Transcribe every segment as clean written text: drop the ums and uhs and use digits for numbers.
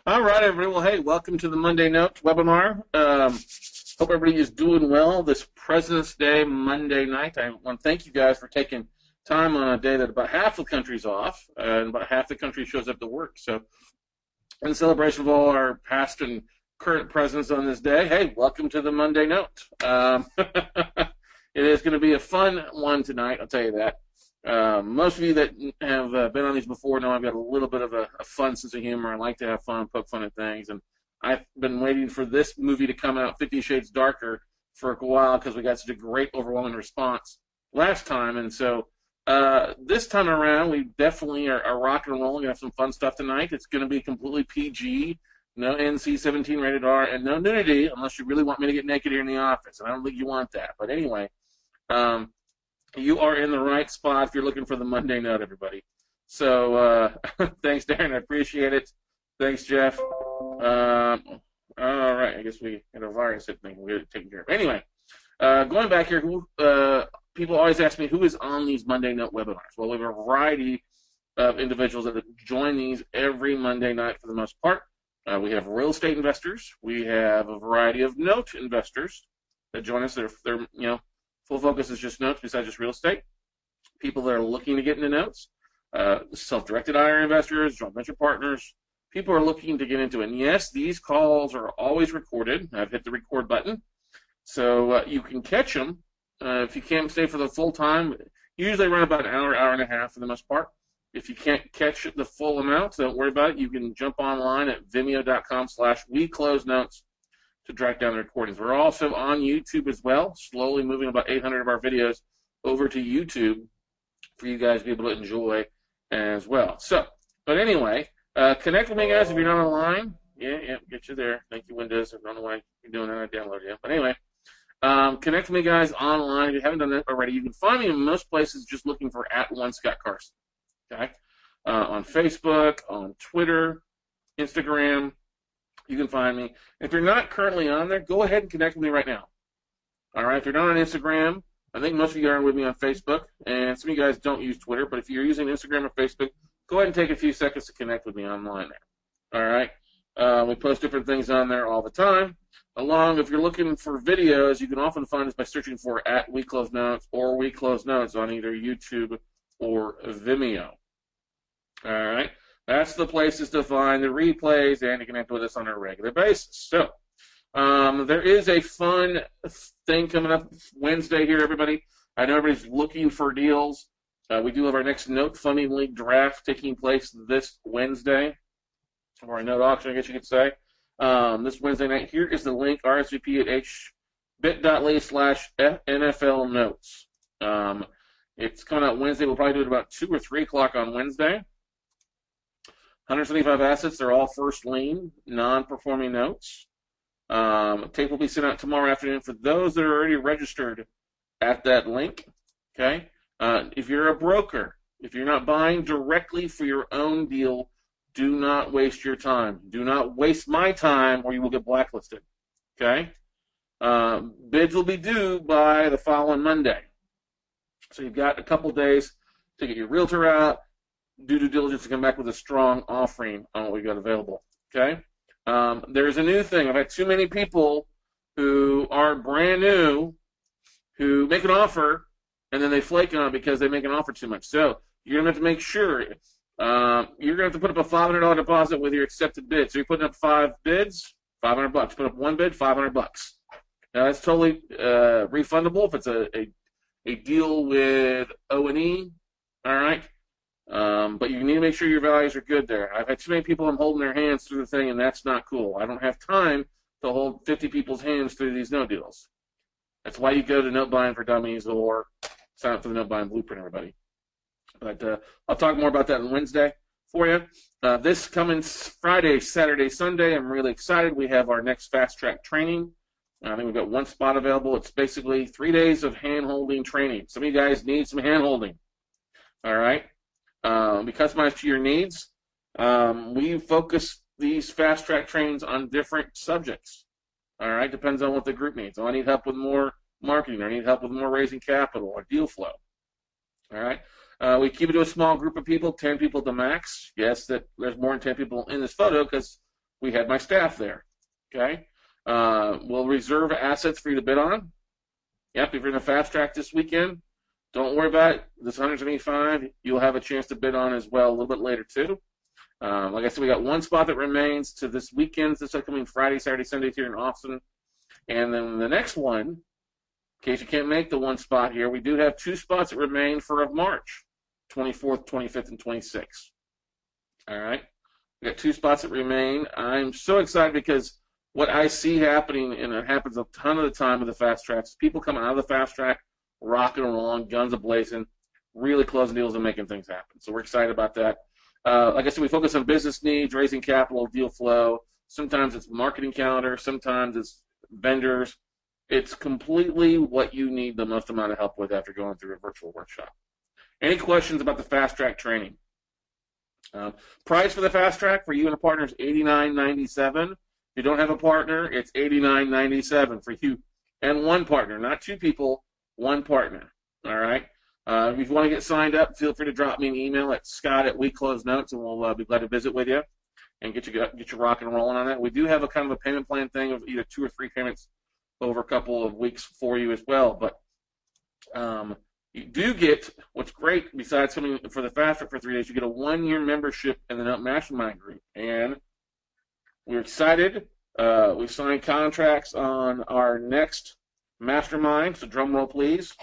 All right, everybody. Well, hey, welcome to the Monday Note webinar. Hope everybody is doing well this President's Day Monday night. I want to thank you guys for taking time on a day that about half the country's off and about half the country shows up to work. So, in celebration of all our past and current presidents on this day, hey, welcome to the Monday Note. It is going to be a fun one tonight, I'll tell you that. Most of you that have been on these before know I've got a little bit of a fun sense of humor. I like to have fun, poke fun at things, and I've been waiting for this movie to come out, 50 Shades Darker, for a while because we got such a great, overwhelming response last time, and so this time around we definitely are rocking and rolling. We have some fun stuff tonight. It's going to be completely PG, no NC-17 rated R, and no nudity unless you really want me to get naked here in the office, and I don't think you want that. But anyway, you are in the right spot if you're looking for the Monday Note, everybody. So thanks, Darren. I appreciate it. Thanks, Jeff. All right. I guess we had a virus thing we got to take care of. Anyway, going back here, people always ask me who is on these Monday Note webinars. Well, we have a variety of individuals that join these every Monday night for the most part. We have real estate investors. We have a variety of note investors that join us. They're full focus is just notes besides just real estate. People that are looking to get into notes, self-directed IRA investors, joint venture partners, people are looking to get into it. And yes, these calls are always recorded. I've hit the record button. So you can catch them. If you can't stay for the full time, usually run about an hour, hour and a half for the most part. If you can't catch the full amount, don't worry about it. You can jump online at vimeo.com/WeCloseNotes to track down the recordings. We're also on YouTube as well, slowly moving about 800 of our videos over to YouTube for you guys to be able to enjoy as well. So, but anyway, connect with me, guys, if you're not online. Yeah, get you there. Thank you, Windows. I don't know why you're doing that. I downloaded it. But anyway, connect with me, guys, online. If you haven't done that already, you can find me in most places just looking for @OneScottCarson. Okay? On Facebook, on Twitter, Instagram. You can find me. If you're not currently on there, go ahead and connect with me right now. All right? If you're not on Instagram, I think most of you are with me on Facebook, and some of you guys don't use Twitter, but if you're using Instagram or Facebook, go ahead and take a few seconds to connect with me online there. All right? We post different things on there all the time. If you're looking for videos, you can often find us by searching for @WeCloseNotes or WeCloseNotes on either YouTube or Vimeo. All right? That's the places to find the replays and to connect with us on a regular basis. So, there is a fun thing coming up Wednesday here, everybody. I know everybody's looking for deals. We do have our next Note Funding League draft taking place this Wednesday, or a note auction, I guess you could say. This Wednesday night, here is the link, RSVP at bit.ly/NFL Notes. It's coming out Wednesday. We'll probably do it about 2 or 3 o'clock on Wednesday. 175 assets. They're all first lien, non-performing notes. Tape will be sent out tomorrow afternoon for those that are already registered at that link. Okay. If you're a broker, if you're not buying directly for your own deal, do not waste your time. Do not waste my time or you will get blacklisted. Okay. Bids will be due by the following Monday. So you've got a couple days to get your realtor out, do due diligence to come back with a strong offering on what we've got available. Okay? There's a new thing. I've had too many people who are brand new who make an offer and then they flake on it because they make an offer too much. So you're going to have to make sure you're going to have to put up a $500 deposit with your accepted bid. So you're putting up 5 bids, $500. Put up 1 bid, $500. Now that's totally refundable if it's a deal with O&E. All right? But you need to make sure your values are good there. I've had too many people I'm holding their hands through the thing, and that's not cool. I don't have time to hold 50 people's hands through these no deals. That's why you go to Note Buying for Dummies or sign up for the Note Buying Blueprint, everybody. But I'll talk more about that on Wednesday for you. This coming Friday, Saturday, Sunday, I'm really excited. We have our next Fast Track training. I think we've got 1 spot available. It's basically 3 days of hand-holding training. Some of you guys need some hand-holding. All right? Be customized to your needs. We focus these fast track trainings on different subjects. All right, depends on what the group needs. Oh, I need help with more marketing, or I need help with more raising capital or deal flow. All right, we keep it to a small group of people, 10 people to max. Yes, that there's more than 10 people in this photo because we had my staff there. Okay, we'll reserve assets for you to bid on. Yep, if you're in a fast track this weekend, don't worry about it. This 175, you'll have a chance to bid on as well a little bit later too. Like I said, we got one spot that remains to this weekend, this upcoming Friday, Saturday, Sunday here in Austin. And then the next one, in case you can't make the one spot here, we do have 2 spots that remain for March, 24th, 25th, and 26th. All right? We got 2 spots that remain. I'm so excited because what I see happening, and it happens a ton of the time with the fast tracks, people coming out of the fast track, rocking and rolling, guns a-blazing, really closing deals and making things happen. So we're excited about that. Like I said, we focus on business needs, raising capital, deal flow. Sometimes it's marketing calendar. Sometimes it's vendors. It's completely what you need the most amount of help with after going through a virtual workshop. Any questions about the fast track training? Price for the fast track for you and a partner is $89.97. If you don't have a partner, it's $89.97 for you and one partner, not 2 people, one partner. All right. If you want to get signed up, feel free to drop me an email at scott@WeCloseNotes, and we'll be glad to visit with you and get you rocking and rolling on that. We do have a kind of a payment plan thing of either 2 or 3 payments over a couple of weeks for you as well. But you do get, what's great, besides coming for the fast track for 3 days, you get a 1-year membership in the Note Mastermind group. And we're excited. We signed contracts on our next mastermind, so drum roll, please.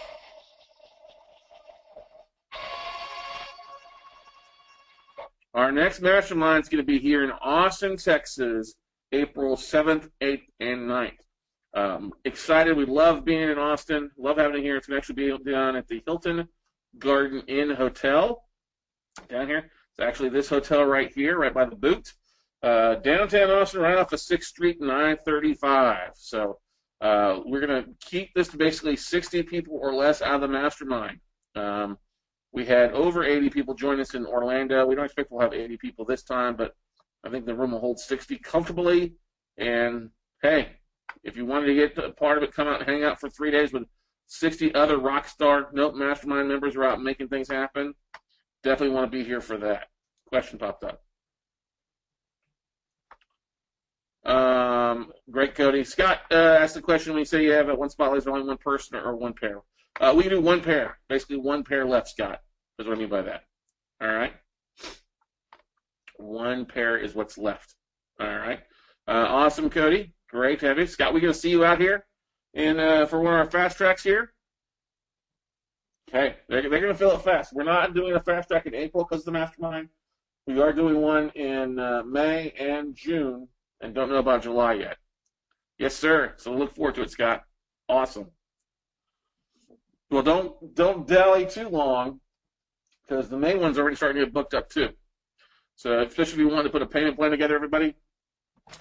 Our next mastermind is going to be here in Austin, Texas, April 7th, 8th, and 9th. Excited. We love being in Austin. Love having it here. It's going to actually be down at the Hilton Garden Inn Hotel down here. It's actually this hotel right here, right by the boot. Downtown Austin, right off of 6th Street, 935. So we're going to keep this to basically 60 people or less out of the mastermind. We had over 80 people join us in Orlando. We don't expect we'll have 80 people this time, but I think the room will hold 60 comfortably. And, hey, if you wanted to get a part of it, come out and hang out for 3 days with 60 other Rockstar Note Mastermind members who are out making things happen. Definitely want to be here for that. Question popped up. Great, Cody. Scott asked the question when you say you have one spotlight, is there only one person or one pair? We can do one pair. Basically, one pair left, Scott, is what I mean by that. All right? One pair is what's left. All right? Awesome, Cody. Great to have you. Scott, we going to see you out here for one of our fast tracks here? Okay. They're going to fill it fast. We're not doing a fast track in April because of the mastermind. We are doing one in May and June and don't know about July yet. Yes, sir. So we'll look forward to it, Scott. Awesome. Well, don't dally too long because the May one's already starting to get booked up too. So especially if you want to put a payment plan together, everybody,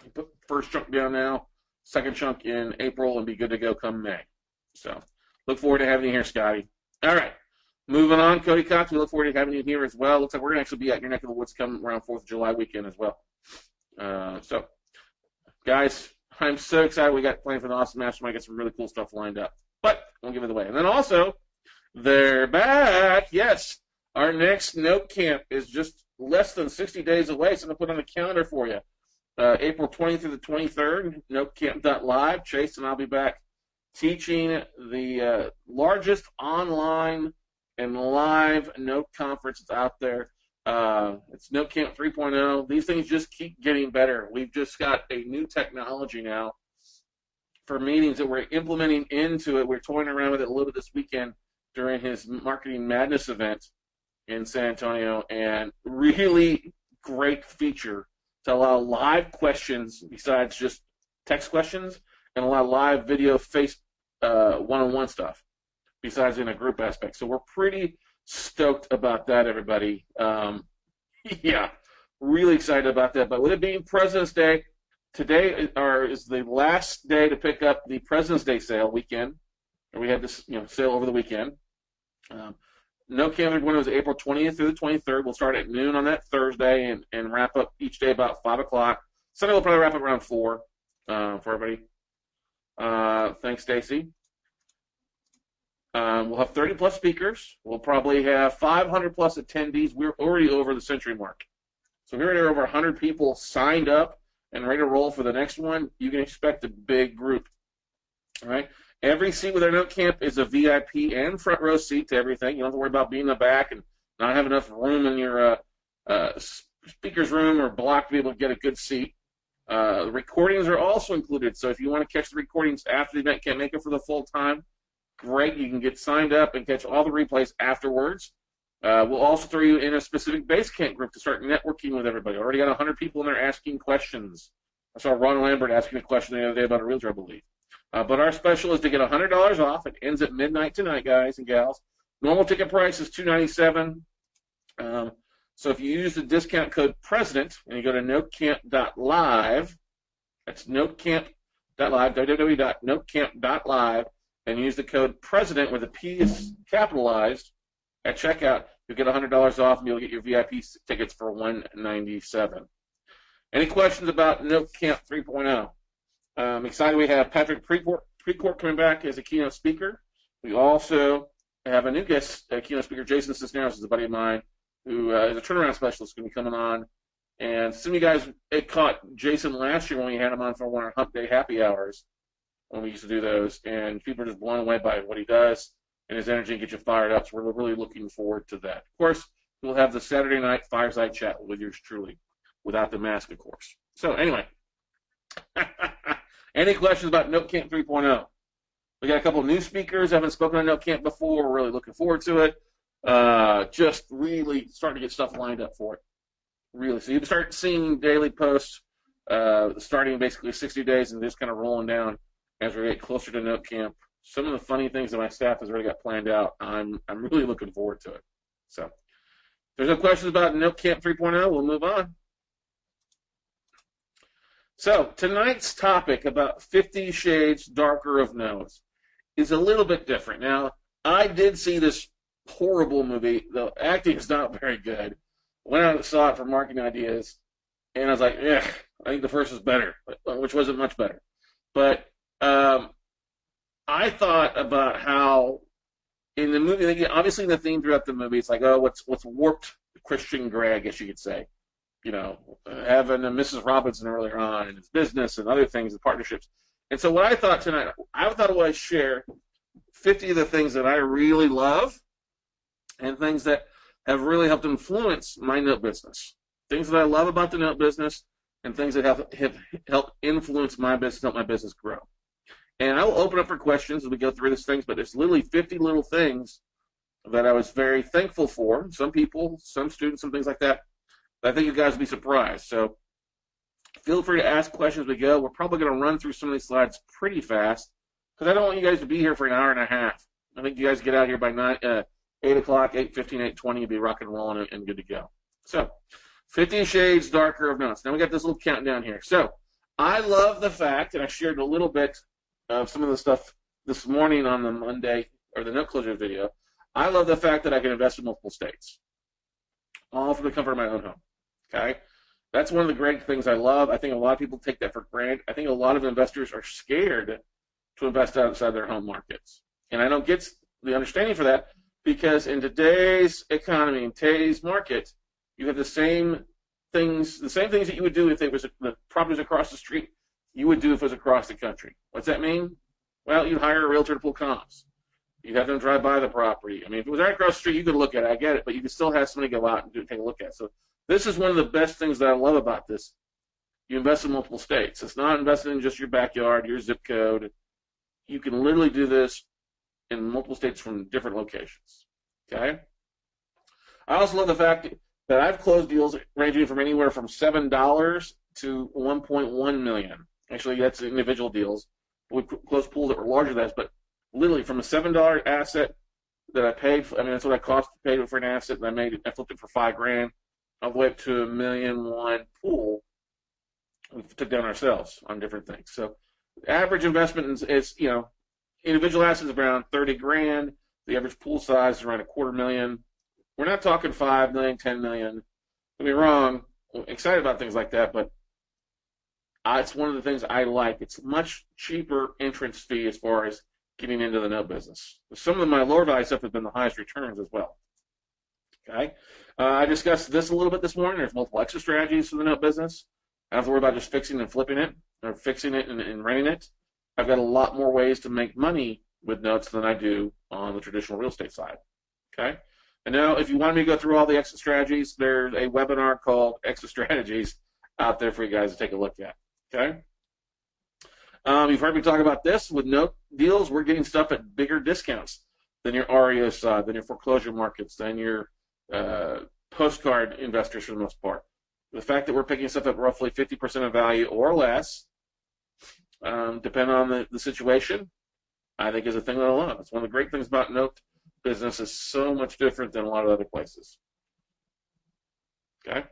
you put the first chunk down now, second chunk in April, and be good to go come May. So look forward to having you here, Scotty. All right. Moving on, Cody Cox, we look forward to having you here as well. Looks like we're going to actually be at your neck of the woods coming around 4th of July weekend as well. So, guys, I'm so excited. We got planned for the Austin Mastermind. Got some really cool stuff lined up. But we'll give it away. And then also, they're back. Yes, our next Note Camp is just less than 60 days away, so I'm going to put on the calendar for you. April 20th through the 23rd, notecamp.live. Chase and I'll be back teaching the largest online and live Note conference that's out there. It's Note Camp 3.0. These things just keep getting better. We've just got a new technology now for meetings that we're implementing into it. We're toying around with it a little bit this weekend during his Marketing Madness event in San Antonio, and really great feature to allow live questions besides just text questions, and allow live video face one-on-one stuff besides in a group aspect. So we're pretty stoked about that, everybody. Yeah, really excited about that. But with it being President's Day, today is the last day to pick up the President's Day sale weekend. We had this sale over the weekend. Note Camp window is April 20th through the 23rd. We'll start at noon on that Thursday and wrap up each day about 5 o'clock. Sunday we'll probably wrap up around 4 for everybody. Thanks, Stacy. We'll have 30-plus speakers. We'll probably have 500-plus attendees. We're already over the century mark. So we're already over 100 people signed up and ready to roll for the next one, you can expect a big group. All right. Every seat with our note camp is a VIP and front row seat to everything. You don't have to worry about being in the back and not having enough room in your speaker's room or block to be able to get a good seat. The recordings are also included, so if you want to catch the recordings after the event, can't make it for the full time, great. You can get signed up and catch all the replays afterwards. We'll also throw you in a specific Basecamp group to start networking with everybody. Already got 100 people in there asking questions. I saw Ron Lambert asking a question the other day about a realtor, I believe. But our special is to get $100 off. It ends at midnight tonight, guys and gals. Normal ticket price is $297. So if you use the discount code PRESIDENT and you go to notecamp.live, that's notecamp.live, www.notecamp.live, and use the code PRESIDENT where the P is capitalized at checkout, you'll get $100 off and you'll get your VIP tickets for $197. Any questions about Note Camp 3.0? I'm excited we have Patrick Precourt coming back as a keynote speaker. We also have a new guest keynote speaker, Jason Cisneros, is a buddy of mine, who is a turnaround specialist, going to be coming on. And some of you guys caught Jason last year when we had him on for one of our Hump Day happy hours when we used to do those. And people are just blown away by what he does and his energy and get you fired up. So we're really looking forward to that. Of course, we'll have the Saturday night fireside chat with yours truly, without the mask, of course. So anyway, any questions about Note Camp 3.0? We got a couple of new speakers. I haven't spoken on Note Camp before. We're really looking forward to it. Just really starting to get stuff lined up for it. Really. So you can start seeing daily posts starting basically 60 days and just kind of rolling down as we get closer to Note Camp. Some of the funny things that my staff has already got planned out, I'm really looking forward to it. So if there's no questions about Note Camp 3.0, we'll move on. So tonight's topic about 50 Shades Darker of No's is a little bit different. Now, I did see this horrible movie. The acting is not very good. Went out and saw it for marketing ideas, and I was like, yeah, I think the first was better, which wasn't much better. But I thought about how in the movie, obviously the theme throughout the movie, it's like, oh, what's warped Christian Grey, I guess you could say. You know, having a Mrs. Robinson earlier on and his business and other things and partnerships. And so what I thought tonight, I thought I would share 50 of the things that I really love and things that have really helped influence my note business. Things that I love about the note business and things that have helped influence my business, help my business grow. And I will open up for questions as we go through these things, but there's literally 50 little things that I was very thankful for. Some people, some students, some things like that. I think you guys will be surprised. So feel free to ask questions as we go. We're probably going to run through some of these slides pretty fast because I don't want you guys to be here for an hour and a half. I think you guys get out here by 8 o'clock, 8:15, 8:20, you'll be rock and rolling and good to go. So 50 Shades Darker of Notes. Now we got this little countdown here. So I love the fact, and I shared a little bit of some of the stuff this morning on the Monday or the note closure video. I love the fact that I can invest in multiple states, all from the comfort of my own home. Okay, that's one of the great things I love. I think a lot of people take that for granted. I think a lot of investors are scared to invest outside their home markets, and I don't get the understanding for that because in today's economy, in today's market, you have the same things that you would do if it was the properties across the street. You would do if it was across the country. What's that mean? Well, you'd hire a realtor to pull comps. You'd have them drive by the property. I mean, if it was right across the street, you could look at it. I get it, but you could still have somebody go out and take a look at it. So this is one of the best things that I love about this. You invest in multiple states. It's not investing in just your backyard, your zip code. You can literally do this in multiple states from different locations. Okay? I also love the fact that I've closed deals ranging from anywhere from $7 to $1.1 million. Actually, that's individual deals. We closed pools that were larger than that, but literally from a $7 asset that I paid for, I mean, that's what I cost to pay for an asset, and I flipped it for $5,000, all the way up to $1.1 million pool we took down ourselves on different things. So the average investment is individual assets around $30,000. The average pool size is around $250,000. We're not talking $5 million, $10 million. Don't be wrong. I'm excited about things like that, but it's one of the things I like. It's much cheaper entrance fee as far as getting into the note business. Some of my lower value stuff has been the highest returns as well. Okay, I discussed this a little bit this morning. There's multiple exit strategies for the note business. I don't have to worry about just fixing and flipping it or fixing it and renting it. I've got a lot more ways to make money with notes than I do on the traditional real estate side. Okay? And now, if you want me to go through all the exit strategies, there's a webinar called Exit Strategies out there for you guys to take a look at. Okay? You've heard me talk about this. With note deals, we're getting stuff at bigger discounts than your REO side, than your foreclosure markets, than your postcard investors for the most part. The fact that we're picking stuff at roughly 50% of value or less, depending on the situation, I think is a thing that I love. It's one of the great things about note business is so much different than a lot of other places. Okay?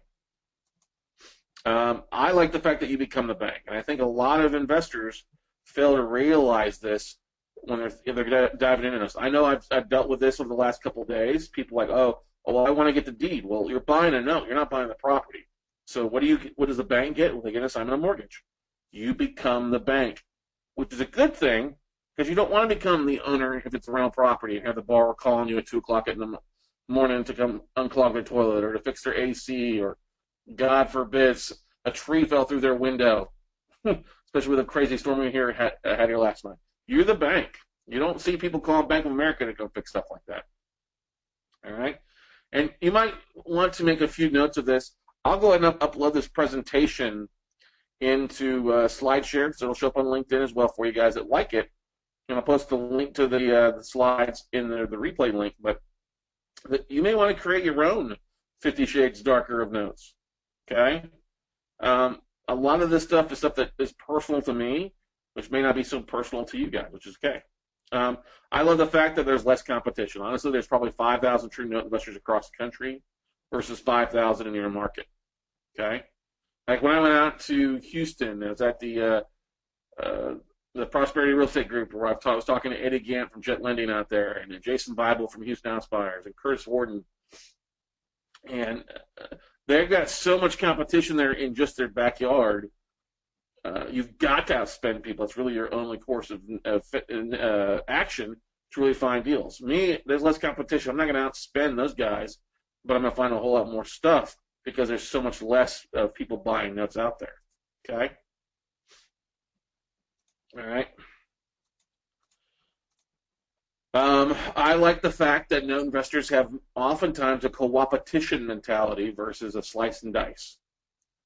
I like the fact that you become the bank, and I think a lot of investors fail to realize this when they're diving into this. I know I've dealt with this over the last couple of days. People are like, oh, well, I want to get the deed. Well, you're buying a note. You're not buying the property. So what does the bank get? Well, they get an assignment of mortgage. You become the bank, which is a good thing because you don't want to become the owner if it's around property and have the borrower calling you at 2 o'clock in the morning to come unclog their toilet or to fix their AC or, God forbid, a tree fell through their window, especially with a crazy storm we had here last night. You're the bank. You don't see people calling Bank of America to go fix stuff like that. All right? And you might want to make a few notes of this. I'll go ahead and upload this presentation into SlideShare, so it'll show up on LinkedIn as well for you guys that like it. And I'll post the link to the slides in the replay link. But you may want to create your own 50 Shades Darker of notes. Okay? A lot of this stuff is stuff that is personal to me, which may not be so personal to you guys, which is okay. I love the fact that there's less competition. Honestly, there's probably 5,000 true note investors across the country versus 5,000 in your market. Okay? Like when I went out to Houston, I was at the Prosperity Real Estate Group where I was talking to Eddie Gant from Jet Lending out there, and Jason Bible from Houston House Buyers, and Curtis Warden. And they've got so much competition there in just their backyard. You've got to outspend people. It's really your only course of action to really find deals. Me, there's less competition. I'm not going to outspend those guys, but I'm going to find a whole lot more stuff because there's so much less of people buying notes out there. Okay? All right. I like the fact that note investors have oftentimes a co-opetition mentality versus a slice and dice.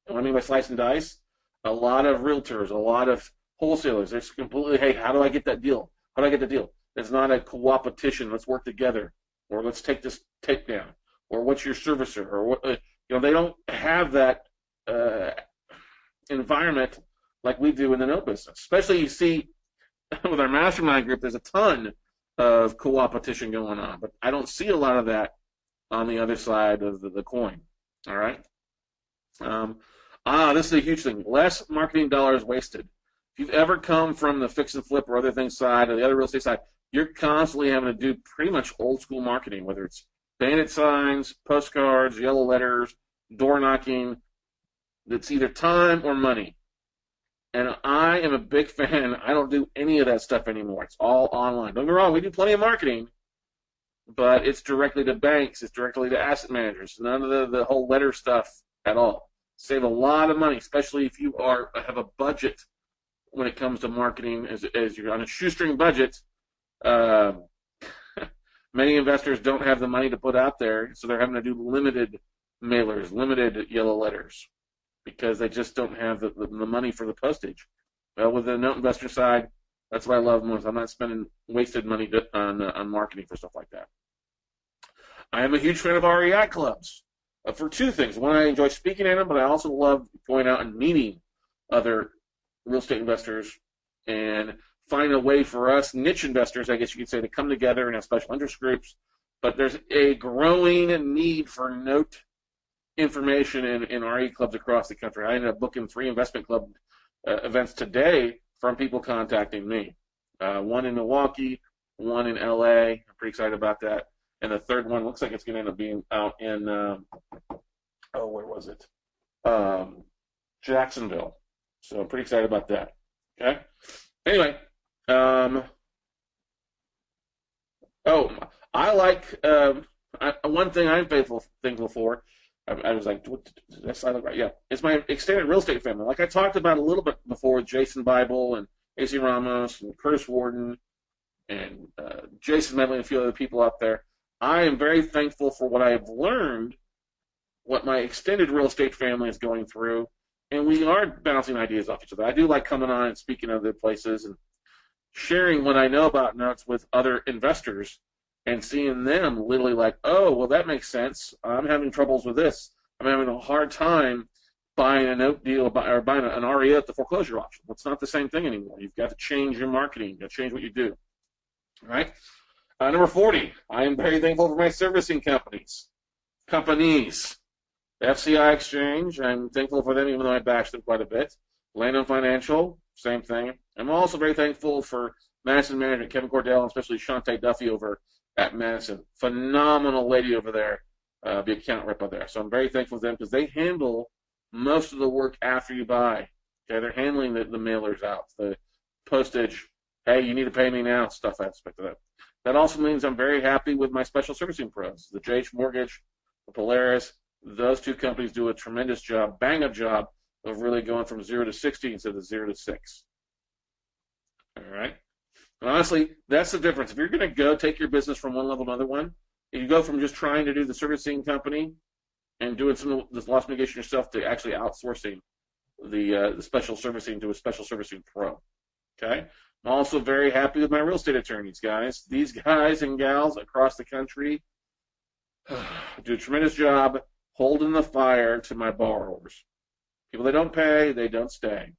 And what I mean by slice and dice? A lot of realtors, a lot of wholesalers, they're completely, hey, how do I get that deal? How do I get the deal? It's not a co-opetition. Let's work together, or let's take this takedown, or what's your servicer, or what? They don't have that environment like we do in the note business. Especially you see with our mastermind group, there's a ton of co-opetition going on, but I don't see a lot of that on the other side of the coin. All right. This is a huge thing. Less marketing dollars wasted. If you've ever come from the fix and flip or other things side or the other real estate side, you're constantly having to do pretty much old school marketing, whether it's bandit signs, postcards, yellow letters, door knocking. It's either time or money. And I am a big fan. I don't do any of that stuff anymore. It's all online. Don't get me wrong, we do plenty of marketing, but it's directly to banks. It's directly to asset managers. None of the whole letter stuff at all. Save a lot of money, especially if you have a budget when it comes to marketing. As you're on a shoestring budget, many investors don't have the money to put out there, so they're having to do limited mailers, limited yellow letters, because they just don't have the money for the postage. Well, with the note investor side, that's what I love most. I'm not spending wasted money on marketing for stuff like that. I am a huge fan of REI clubs for two things. One, I enjoy speaking at them, but I also love going out and meeting other real estate investors and find a way for us niche investors, I guess you could say, to come together and have special interest groups. But there's a growing need for note information in RE clubs across the country. I ended up booking 3 investment club events today from people contacting me. One in Milwaukee, one in LA. I'm pretty excited about that. And the third one looks like it's going to end up being out in, where was it? Jacksonville. So I'm pretty excited about that. Okay? Anyway, I like, one thing I'm thankful for I was like, what, that's I look right. Yeah, it's my extended real estate family. Like I talked about a little bit before with Jason Bible and AC Ramos and Curtis Warden and Jason Medley and a few other people out there. I am very thankful for what I have learned, what my extended real estate family is going through, and we are bouncing ideas off each other. I do like coming on and speaking of other places and sharing what I know about notes with other investors and seeing them literally like, oh, well, that makes sense. I'm having troubles with this. I'm having a hard time buying a note deal or buying an REO at the foreclosure auction. It's not the same thing anymore. You've got to change your marketing. You've got to change what you do. All right? Number 40, I am very thankful for my servicing companies. FCI Exchange, I'm thankful for them even though I bashed them quite a bit. Landon Financial, same thing. I'm also very thankful for Madison Management, Kevin Cordell, and especially Shante Duffy over at Madison. Phenomenal lady over there, the account rep over there. So I'm very thankful for them because they handle most of the work after you buy. Okay, they're handling the mailers out, the postage, hey, you need to pay me now, stuff aspect of that. That also means I'm very happy with my special servicing pros, the JH Mortgage, the Polaris. Those two companies do a tremendous job, bang-up job, of really going from 0 to 60 instead of 0 to 6. All right? And honestly, that's the difference. If you're going to go take your business from one level to another one, if you go from just trying to do the servicing company and doing some of this loss mitigation yourself to actually outsourcing the special servicing to a special servicing pro. Okay? I'm also very happy with my real estate attorneys, guys. These guys and gals across the country do a tremendous job holding the fire to my borrowers. People that don't pay, they don't stay.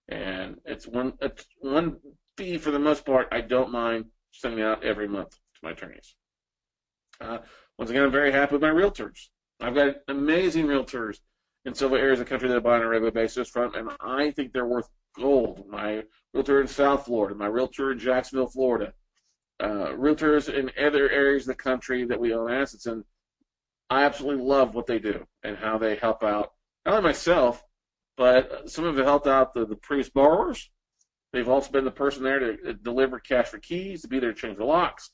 And it's one fee for the most part I don't mind sending out every month to my attorneys. Once again, I'm very happy with my realtors. I've got amazing realtors in several areas of the country that I buy on a regular basis from, and I think they're worth gold. My realtor in South Florida, my realtor in Jacksonville, Florida, realtors in other areas of the country that we own assets in. I absolutely love what they do and how they help out, not only myself, but some of it helped out the previous borrowers. They've also been the person there to deliver cash for keys, to be there to change the locks.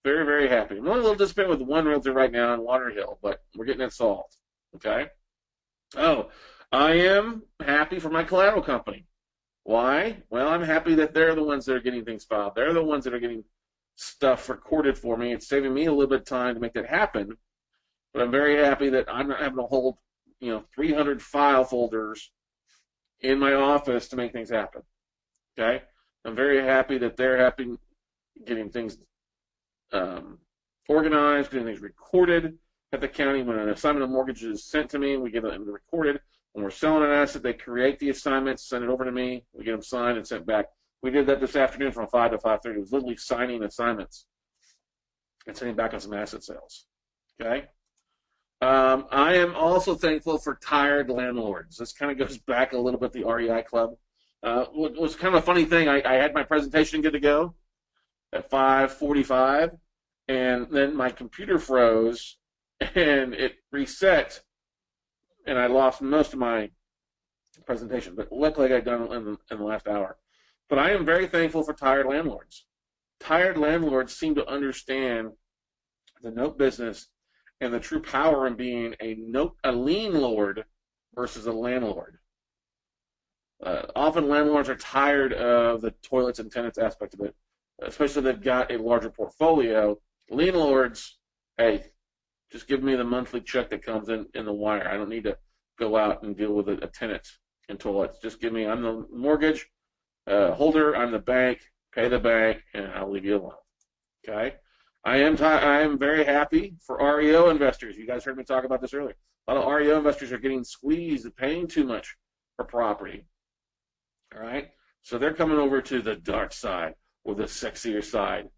Very, very happy. I'm only a little disappointed with one realtor right now in Water Hill, but we're getting it solved. Okay? Oh, I am happy for my collateral company. Why? Well, I'm happy that they're the ones that are getting things filed. They're the ones that are getting stuff recorded for me. It's saving me a little bit of time to make that happen. But I'm very happy that I'm not having to hold, 300 file folders in my office to make things happen. Okay? I'm very happy that they're happy getting things organized, getting things recorded at the county. When an assignment of mortgage is sent to me, we get it recorded. When we're selling an asset, they create the assignments, send it over to me. We get them signed and sent back. We did that this afternoon from 5 to 5:30. It was literally signing assignments and sending back on some asset sales. Okay? I am also thankful for tired landlords. This kind of goes back a little bit to the REI Club. It was kind of a funny thing. I had my presentation good to go at 5:45, and then my computer froze, and it reset, and I lost most of my presentation. But luckily, I got done in the last hour. But I am very thankful for tired landlords. Tired landlords seem to understand the note business and the true power in being a lien lord versus a landlord. Often landlords are tired of the toilets and tenants aspect of it, especially if they've got a larger portfolio. Lien lords, hey, just give me the monthly check that comes in the wire. I don't need to go out and deal with a tenant and toilets. Just give me, I'm the mortgage holder, I'm the bank, pay the bank, and I'll leave you alone. Okay? I am very happy for REO investors. You guys heard me talk about this earlier. A lot of REO investors are getting squeezed and paying too much for property. All right? So they're coming over to the dark side or the sexier side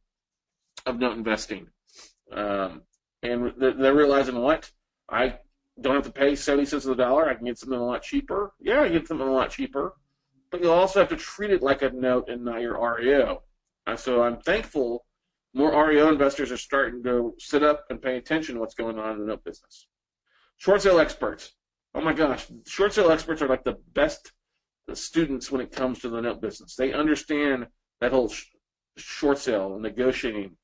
of note investing. And they're realizing, what? I don't have to pay 70 cents on the dollar. I can get something a lot cheaper. Yeah, I get something a lot cheaper. But you'll also have to treat it like a note and not your REO. And so I'm thankful more REO investors are starting to sit up and pay attention to what's going on in the note business. Short sale experts. Oh my gosh, short sale experts are like the best students when it comes to the note business. They understand that whole short sale, negotiating,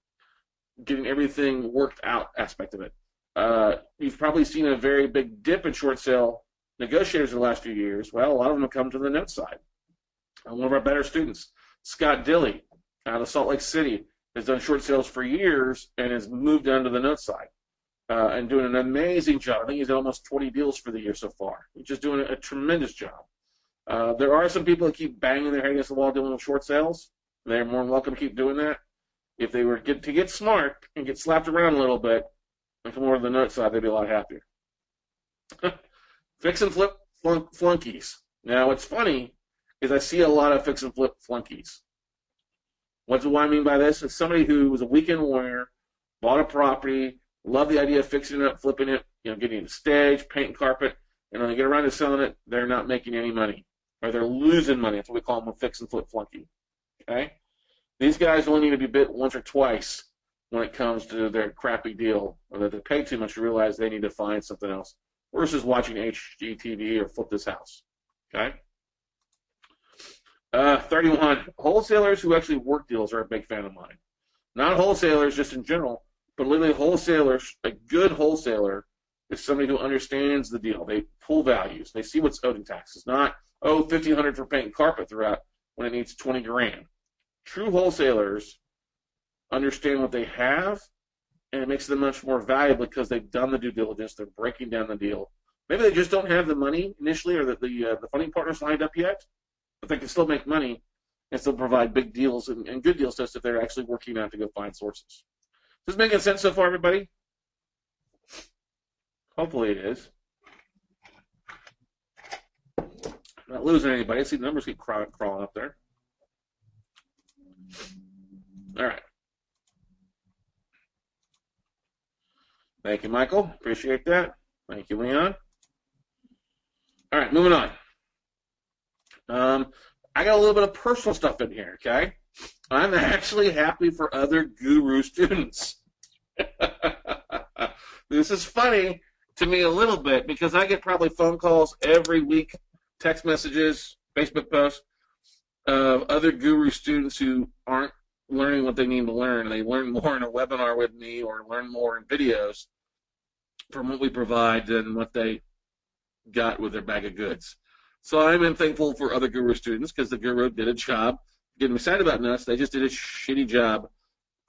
getting everything worked out aspect of it. you've probably seen a very big dip in short sale negotiators in the last few years. Well, a lot of them have come to the note side. One of our better students, Scott Dilley, out of Salt Lake City, has done short sales for years and has moved down to the note side and doing an amazing job. I think he's done almost 20 deals for the year so far. He's just doing a tremendous job. There are some people that keep banging their head against the wall doing short sales. They're more than welcome to keep doing that. If they were to get smart and get slapped around a little bit and come over to the note side, they'd be a lot happier. Fix and flip flunkies. Now, what's funny is I see a lot of fix and flip flunkies. What do I mean by this? It's somebody who was a weekend warrior, bought a property, loved the idea of fixing it up, flipping it, getting it staged, paint and carpet, and when they get around to selling it, they're not making any money, or they're losing money. That's what we call them, a fix and flip flunky. Okay? These guys only need to be bit once or twice when it comes to their crappy deal, or that they pay too much to realize they need to find something else, versus watching HGTV or flip this house. Okay? 31. Wholesalers who actually work deals are a big fan of mine. Not wholesalers just in general, but literally wholesalers. A good wholesaler is somebody who understands the deal. They pull values. They see what's owed in taxes. Not, $1,500 for paint and carpet throughout when it needs $20,000. True wholesalers understand what they have, and it makes them much more valuable because they've done the due diligence. They're breaking down the deal. Maybe they just don't have the money initially, or the funding partners lined up yet, but they can still make money and still provide big deals and good deals to us if they're actually working out to go find sources. Is this making sense so far, everybody? Hopefully it is. Not losing anybody. I see the numbers keep crawling up there. All right. Thank you, Michael. Appreciate that. Thank you, Leon. All right, moving on. I got a little bit of personal stuff in here, okay? I'm actually happy for other guru students. This is funny to me a little bit because I get probably phone calls every week, text messages, Facebook posts of other guru students who aren't learning what they need to learn. They learn more in a webinar with me or learn more in videos from what we provide than what they got with their bag of goods. So I'm thankful for other guru students because the guru did a job getting me excited about nuts. They just did a shitty job,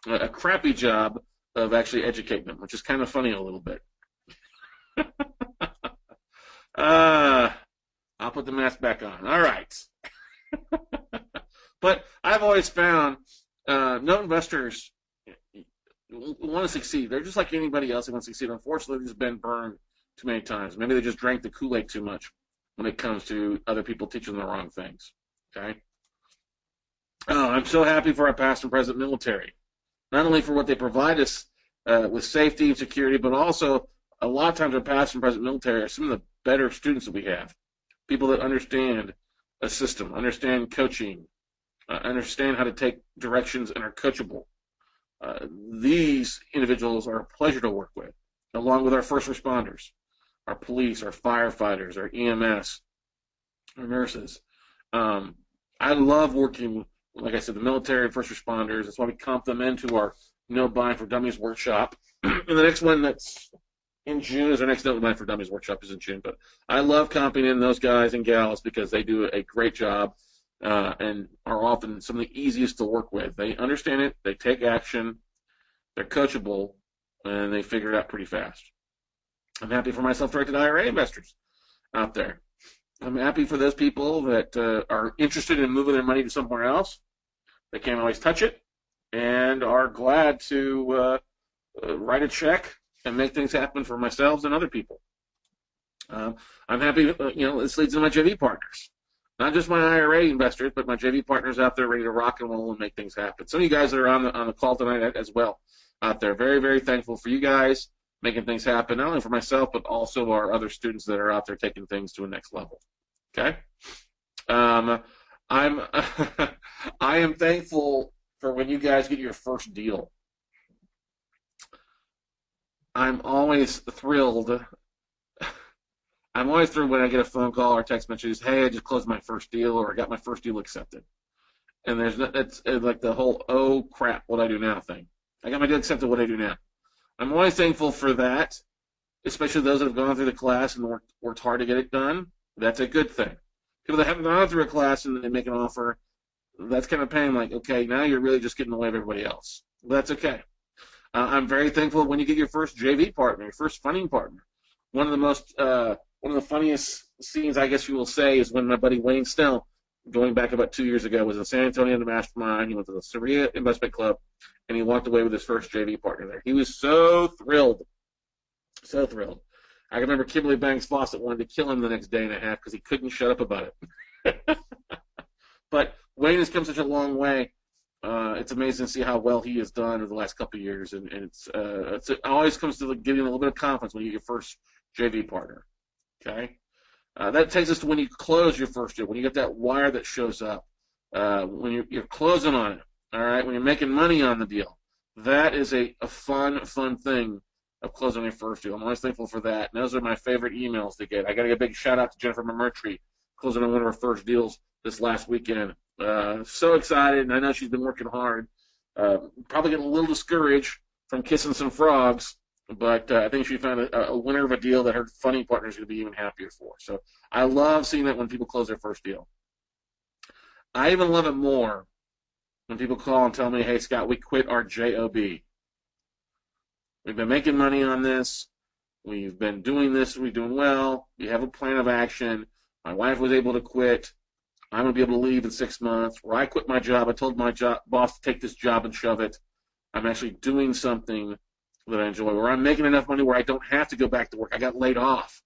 a crappy job of actually educating them, which is kind of funny a little bit. I'll put the mask back on. All right. But I've always found no investors want to succeed. They're just like anybody else who wants to succeed. Unfortunately, they've been burned too many times. Maybe they just drank the Kool-Aid too much when it comes to other people teaching them the wrong things. Okay? I'm so happy for our past and present military. Not only for what they provide us with safety and security, but also a lot of times our past and present military are some of the better students that we have. People that understand a system, understand coaching, understand how to take directions and are coachable. These individuals are a pleasure to work with, along with our first responders, our police, our firefighters, our EMS, our nurses. I love working, like I said, the military and first responders. That's why we comp them into our No Buying for Dummies workshop. And the next one that's in June is our next No Buying for Dummies workshop is in June. But I love comping in those guys and gals because they do a great job and are often some of the easiest to work with. They understand it, they take action, they're coachable, and they figure it out pretty fast. I'm happy for my self-directed IRA investors out there. I'm happy for those people that are interested in moving their money to somewhere else. They can't always touch it and are glad to write a check and make things happen for myself and other people. I'm happy, this leads to my JV partners. Not just my IRA investors, but my JV partners out there ready to rock and roll and make things happen. Some of you guys that are on the call tonight as well out there. Very, very thankful for you guys making things happen, not only for myself, but also our other students that are out there taking things to a next level. Okay? I am thankful for when you guys get your first deal. I'm always thrilled. I'm always thrilled when I get a phone call or text message, hey, I just closed my first deal or I got my first deal accepted. And it's like the whole, oh, crap, what do I do now thing. I got my deal accepted, what do I do now? I'm always thankful for that. especially those that have gone through the class and worked hard to get it done. That's a good thing. People that haven't gone through a class and they make an offer, that's kind of pain. Like, okay, now you're really just getting in the way of everybody else. That's okay. I'm very thankful when you get your first JV partner, your first funding partner. One of the funniest scenes, I guess you will say, is when my buddy Wayne Snell, going back about 2 years ago, was in San Antonio in the Mastermind. He went to the Saria Investment Club, and he walked away with his first JV partner there. He was so thrilled. So thrilled. I can remember Kimberly Banks Fawcett wanted to kill him the next day and a half because he couldn't shut up about it. But Wayne has come such a long way. It's amazing to see how well he has done over the last couple of years, and it always comes to getting a little bit of confidence when you get your first JV partner. Okay, that takes us to when you close your first deal, when you get that wire that shows up, when you're closing on it. All right, when you're making money on the deal, that is a fun thing of closing your first deal. I'm always thankful for that. And those are my favorite emails to get. I got to give a big shout out to Jennifer Mertry, closing on one of her first deals this last weekend. So excited, and I know she's been working hard. Probably getting a little discouraged from kissing some frogs, but I think she found a winner of a deal that her funding partner is going to be even happier for. So I love seeing that when people close their first deal. I even love it more when people call and tell me, hey, Scott, we quit our JOB. We've been making money on this. We've been doing this. We're doing well. We have a plan of action. My wife was able to quit. I'm going to be able to leave in 6 months. Where I quit my job, I told my boss to take this job and shove it. I'm actually doing something that I enjoy, where I'm making enough money where I don't have to go back to work. I got laid off.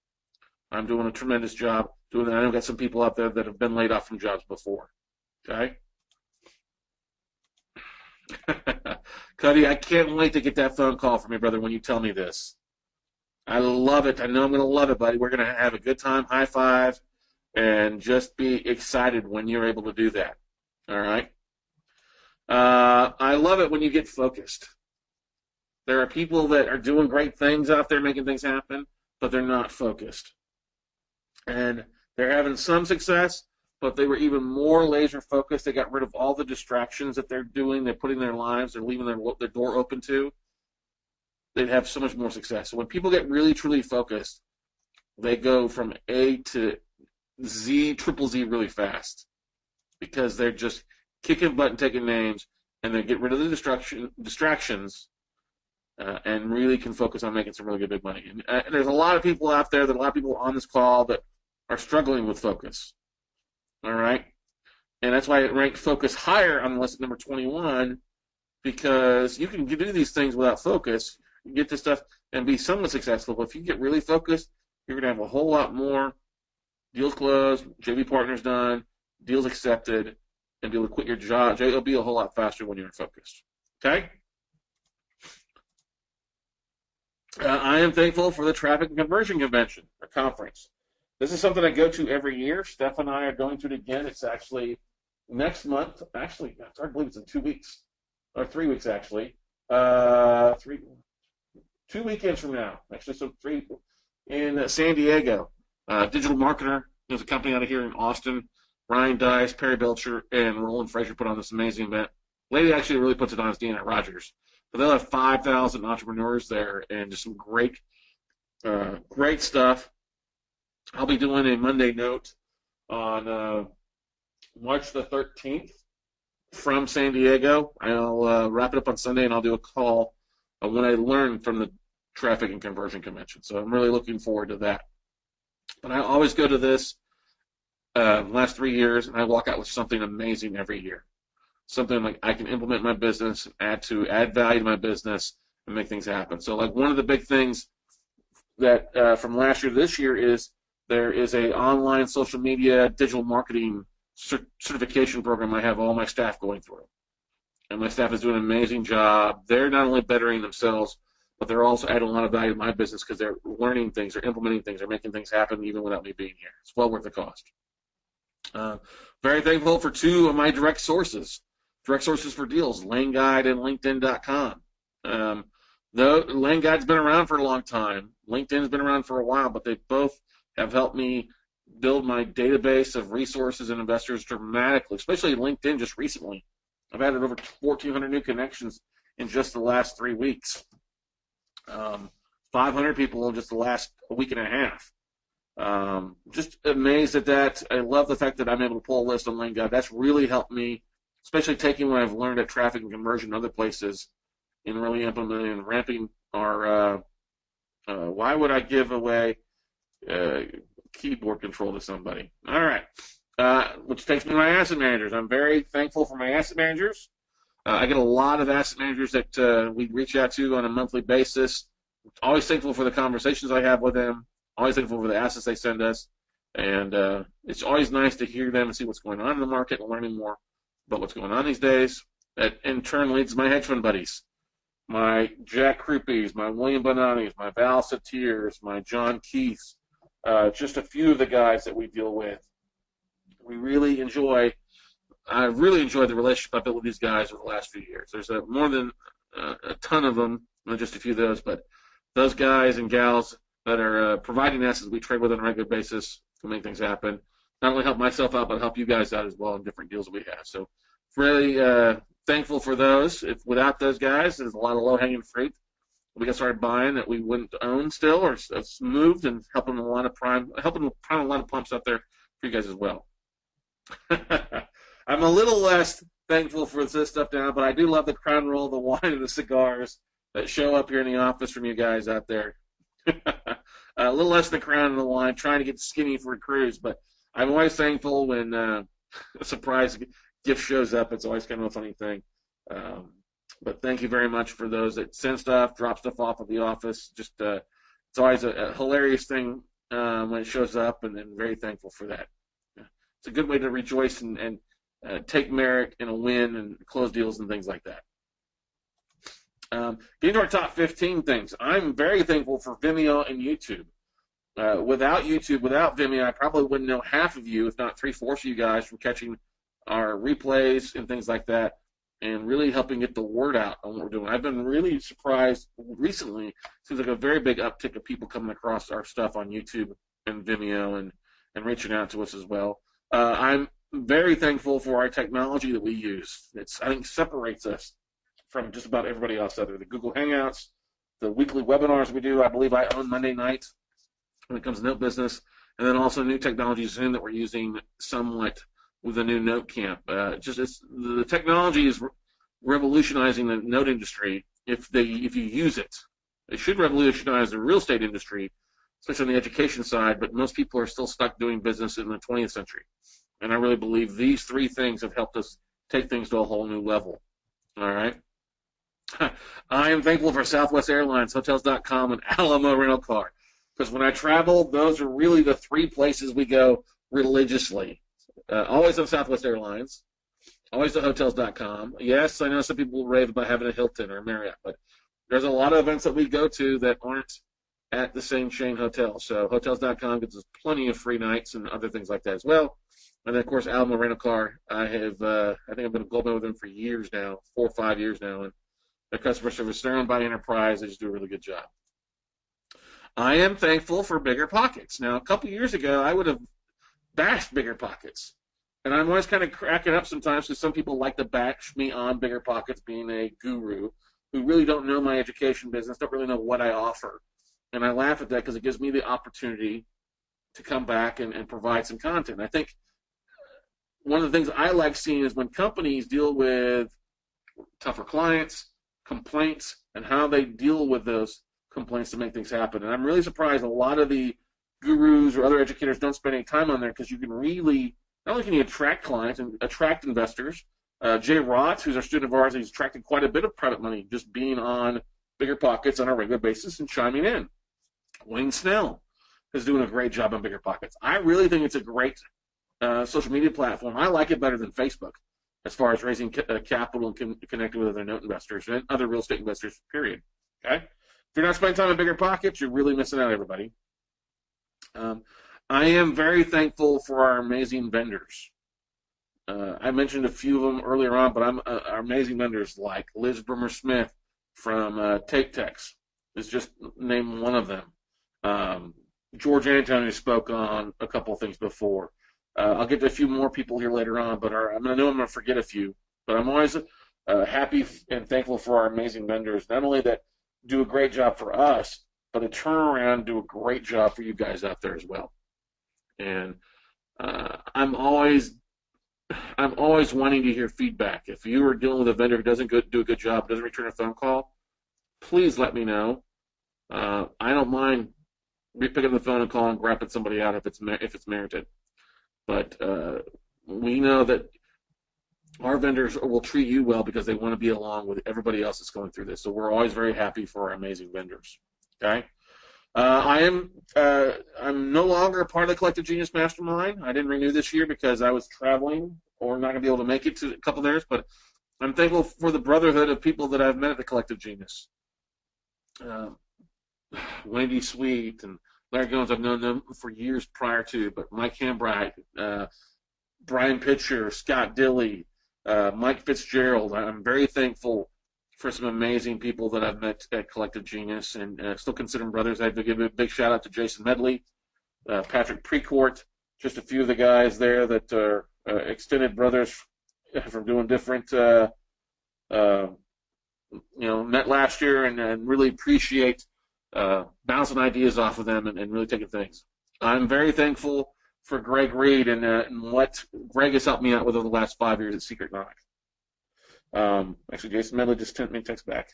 I'm doing a tremendous job doing that. I know I've got some people out there that have been laid off from jobs before. Okay? Cuddy, I can't wait to get that phone call from you, brother, when you tell me this. I love it. I know I'm going to love it, buddy. We're going to have a good time, high five, and just be excited when you're able to do that. All right? I love it when you get focused. There are people that are doing great things out there, making things happen, but they're not focused. And they're having some success, but they were even more laser focused. They got rid of all the distractions that they're doing. They're putting their lives, they're leaving their door open to. They'd have so much more success. So when people get really, truly focused, they go from A to Z, triple Z really fast because they're just kicking butt and taking names, and they get rid of the distractions and really can focus on making some really good big money. And there's a lot of people out there, a lot of people on this call that are struggling with focus. All right? And that's why it ranked focus higher on the list at number 21, because you can do these things without focus. You get this stuff and be somewhat successful. But if you get really focused, you're going to have a whole lot more deals closed, JV partners done, deals accepted, and be able to quit your job. It'll be a whole lot faster when you're focused. Okay? I am thankful for the Traffic and Conversion Convention, or conference. This is something I go to every year. Steph and I are going to it again. It's actually next month. Actually, it's hard to believe it's in 2 weeks, or 3 weeks, actually. 2 weekends from now. Actually, so 3 in San Diego. Digital Marketer. There's a company out of here in Austin. Ryan Dice, Perry Belcher, and Roland Frazier put on this amazing event. Lady actually really puts it on. It's Deanna Rogers. But they'll have 5,000 entrepreneurs there and just some great stuff. I'll be doing a Monday note on March the 13th from San Diego. I'll wrap it up on Sunday, and I'll do a call on what I learned from the Traffic and Conversion Convention. So I'm really looking forward to that. But I always go to this last 3 years, and I walk out with something amazing every year. Something like I can implement in my business, add value to my business, and make things happen. So like one of the big things that from last year to this year is there is a online social media digital marketing certification program I have all my staff going through. And my staff is doing an amazing job. They're not only bettering themselves, but they're also adding a lot of value to my business because they're learning things, they're implementing things, they're making things happen even without me being here. It's well worth the cost. Very thankful for 2 of my direct sources for deals, Lane Guide and LinkedIn.com. Lane Guide's been around for a long time. LinkedIn's been around for a while, but they both have helped me build my database of resources and investors dramatically, especially LinkedIn just recently. I've added over 1,400 new connections in just the last 3 weeks. 500 people in just the last week and a half. Just amazed at that. I love the fact that I'm able to pull a list on LaneGuide. That's really helped me, especially taking what I've learned at traffic and conversion in other places and really implementing and ramping our why would I give away keyboard control to somebody? All right. Which takes me to my asset managers. I'm very thankful for my asset managers. I get a lot of asset managers that we reach out to on a monthly basis. Always thankful for the conversations I have with them. Always thankful for the assets they send us. And it's always nice to hear them and see what's going on in the market and learning more about what's going on these days. That in turn leads to my hedge fund buddies. My Jack Kruppes, my William Bonanis, my Val Satiers, my John Keiths, just a few of the guys that we deal with. I really enjoy the relationship I've built with these guys over the last few years. There's more than a ton of them, not just a few of those, but those guys and gals that are providing assets we trade with on a regular basis to make things happen. Not only help myself out, but help you guys out as well in different deals that we have. So really thankful for those. Without those guys, there's a lot of low-hanging fruit we got started buying that we wouldn't own still, or moved, and helping a lot of prime a lot of pumps out there for you guys as well. I'm a little less thankful for this stuff now, but I do love the Crown Royal, the wine, and the cigars that show up here in the office from you guys out there. A little less than the Crown and the wine, trying to get skinny for a cruise, but I'm always thankful when a surprise gift shows up. It's always kind of a funny thing. But thank you very much for those that send stuff, drop stuff off at the office. Just it's always a hilarious thing when it shows up, and very thankful for that. It's a good way to rejoice and take merit in a win and close deals and things like that. Getting to our top 15 things, I'm very thankful for Vimeo and YouTube. Without YouTube, without Vimeo, I probably wouldn't know half of you, if not 3/4 of you guys, from catching our replays and things like that, and really helping get the word out on what we're doing. I've been really surprised recently. It seems like a very big uptick of people coming across our stuff on YouTube and Vimeo and reaching out to us as well. I'm very thankful for our technology that we use. I think separates us from just about everybody else out there. The Google Hangouts, the weekly webinars we do. I believe I own Monday night when it comes to note business, and then also new technology soon that we're using somewhat with the new Note Camp. The technology is revolutionizing the note industry if you use it. It should revolutionize the real estate industry, especially on the education side, but most people are still stuck doing business in the 20th century. And I really believe these three things have helped us take things to a whole new level. All right? I am thankful for Southwest Airlines, Hotels.com, and Alamo Rental Car, because when I travel, those are really the three places we go religiously. Always on Southwest Airlines, always at Hotels.com. Yes, I know some people rave about having a Hilton or a Marriott, but there's a lot of events that we go to that aren't at the same chain hotel. So Hotels.com gives us plenty of free nights and other things like that as well. And then, of course, Alamo Rental Car. I think I've been a gold member with them for years now, 4 or 5 years now, and their customer service, they're owned by Enterprise. They just do a really good job. I am thankful for Bigger Pockets. Now, a couple years ago, I would have bashed Bigger Pockets. And I'm always kind of cracking up sometimes because some people like to bash me on Bigger Pockets being a guru who really don't know my education business, don't really know what I offer. And I laugh at that because it gives me the opportunity to come back and provide some content. I think one of the things I like seeing is when companies deal with tougher clients, complaints, and how they deal with those complaints to make things happen. And I'm really surprised a lot of the gurus or other educators don't spend any time on there, because you can really, not only can you attract clients and attract investors. Jay Rott, who's our student of ours, he's attracted quite a bit of private money just being on Bigger Pockets on a regular basis and chiming in. Wayne Snell is doing a great job on Bigger Pockets. I really think it's a great social media platform. I like it better than Facebook as far as raising capital and connecting with other note investors and other real estate investors, period. Okay? If you're not spending time on Bigger Pockets, you're really missing out, everybody. I am very thankful for our amazing vendors. I mentioned a few of them earlier on, but our amazing vendors like Liz Brimmer-Smith from TapeTex is just name one of them. George Antonio spoke on a couple of things before. I'll get to a few more people here later on, but I know I'm going to forget a few. But I'm always happy and thankful for our amazing vendors, not only that do a great job for us, but they turn around and do a great job for you guys out there as well. And I'm always wanting to hear feedback. If you are dealing with a vendor who doesn't do a good job, doesn't return a phone call, please let me know. I don't mind picking up the phone and calling and grabbing somebody out if it's merited. But we know that our vendors will treat you well because they want to be along with everybody else that's going through this. So we're always very happy for our amazing vendors. Okay. I'm no longer a part of the Collective Genius Mastermind. I didn't renew this year because I was traveling or not going to be able to make it to a couple of theirs. But I'm thankful for the brotherhood of people that I've met at the Collective Genius. Wendy Sweet and Larry Gomes, I've known them for years prior to, but Mike Hambright, Brian Pitcher, Scott Dilley, Mike Fitzgerald. I'm very thankful for some amazing people that I've met at Collective Genius, and still consider them brothers. I have to give a big shout out to Jason Medley, Patrick Precourt, just a few of the guys there that are extended brothers from doing different, met last year, and really appreciate bouncing ideas off of them and really taking things. I'm very thankful for Greg Reed and what Greg has helped me out with over the last 5 years at Secret Knock. Actually, Jason Medley just sent me a text back.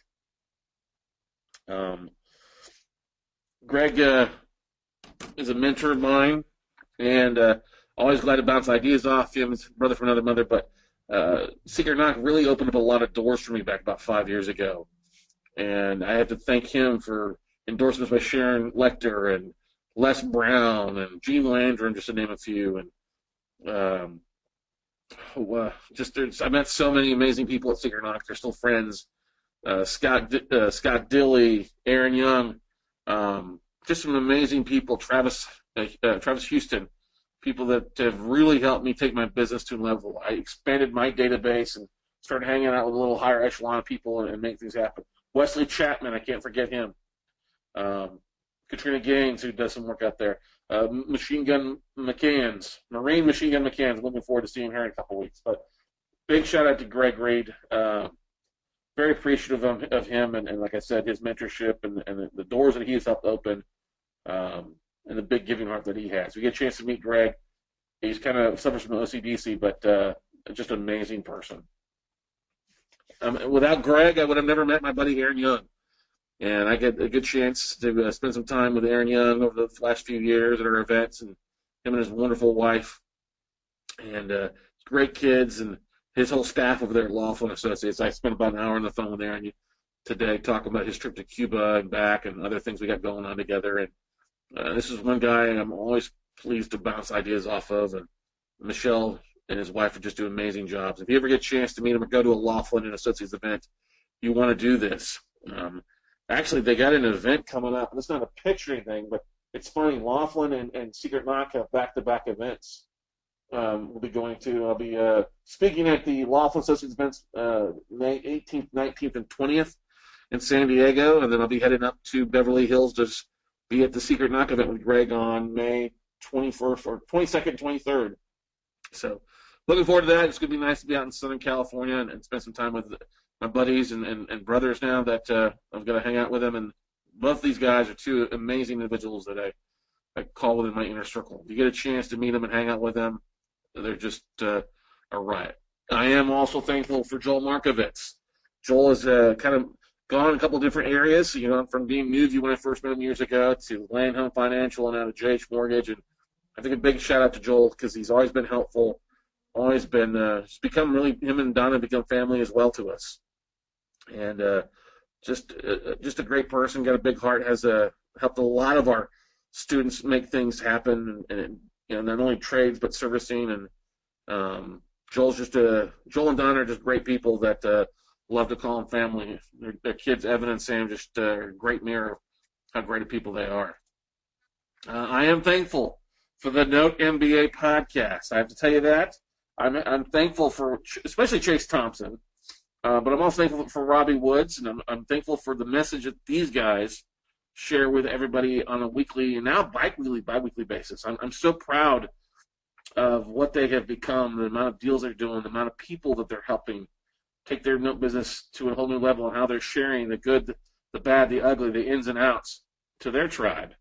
Greg is a mentor of mine, and always glad to bounce ideas off him. He's a brother from another mother, but Secret Knock really opened up a lot of doors for me back about 5 years ago. And I have to thank him for endorsements by Sharon Lecter and Les Brown and Gene Landron, just to name a few. And I met so many amazing people at Secret Knock. They're still friends. Scott Dilley, Aaron Young, just some amazing people. Travis Houston, people that have really helped me take my business to a level. I expanded my database and started hanging out with a little higher echelon of people and make things happen. Wesley Chapman, I can't forget him. Katrina Gaines, who does some work out there. Marine Machine Gun McCanns. I'm looking forward to seeing her in a couple weeks. But big shout out to Greg Reed. Very appreciative of him and like I said, his mentorship and the doors that he has helped open, and the big giving heart that he has. We get a chance to meet Greg. He's kind of suffers from OCDC, but just an amazing person. Without Greg, I would have never met my buddy Aaron Young. And I get a good chance to spend some time with Aaron Young over the last few years at our events, and him and his wonderful wife, and great kids, and his whole staff over there at Laughlin Associates. I spent about an hour on the phone with Aaron today talking about his trip to Cuba and back and other things we got going on together. And this is one guy I'm always pleased to bounce ideas off of, and Michelle and his wife are just doing amazing jobs. If you ever get a chance to meet them or go to a Laughlin and Associates event, you want to do this. Actually, they got an event coming up. It's not a picture or anything, but it's funny. Laughlin and Secret Knock have back-to-back events. We'll be going to. I'll be speaking at the Laughlin Associates events May 18th, 19th, and 20th in San Diego, and then I'll be heading up to Beverly Hills to be at the Secret Knock event with Greg on May 21st or 22nd, 23rd. So looking forward to that. It's going to be nice to be out in Southern California and spend some time with my buddies and brothers now that I'm going to hang out with them. And both these guys are two amazing individuals that I call within my inner circle. If you get a chance to meet them and hang out with them, they're just a riot. I am also thankful for Joel Markovitz. Joel has kind of gone in a couple of different areas, from being Newview when I first met him years ago to Land Home Financial and now to JH Mortgage. And I think a big shout out to Joel because he's always been helpful, always been, it's become really, him and Donna become family as well to us. And just a great person, got a big heart, has helped a lot of our students make things happen, and not only trades but servicing. And Joel and Donna are just great people that love to call them family. Their kids, Evan and Sam, just a great mirror of how great of people they are. I am thankful for the Note MBA podcast. I have to tell you that. I'm thankful for especially Chase Thompson. But I'm also thankful for Robbie Woods, and I'm thankful for the message that these guys share with everybody on a weekly and now bi-weekly basis. I'm so proud of what they have become, the amount of deals they're doing, the amount of people that they're helping take their note business to a whole new level, and how they're sharing the good, the bad, the ugly, the ins and outs to their tribe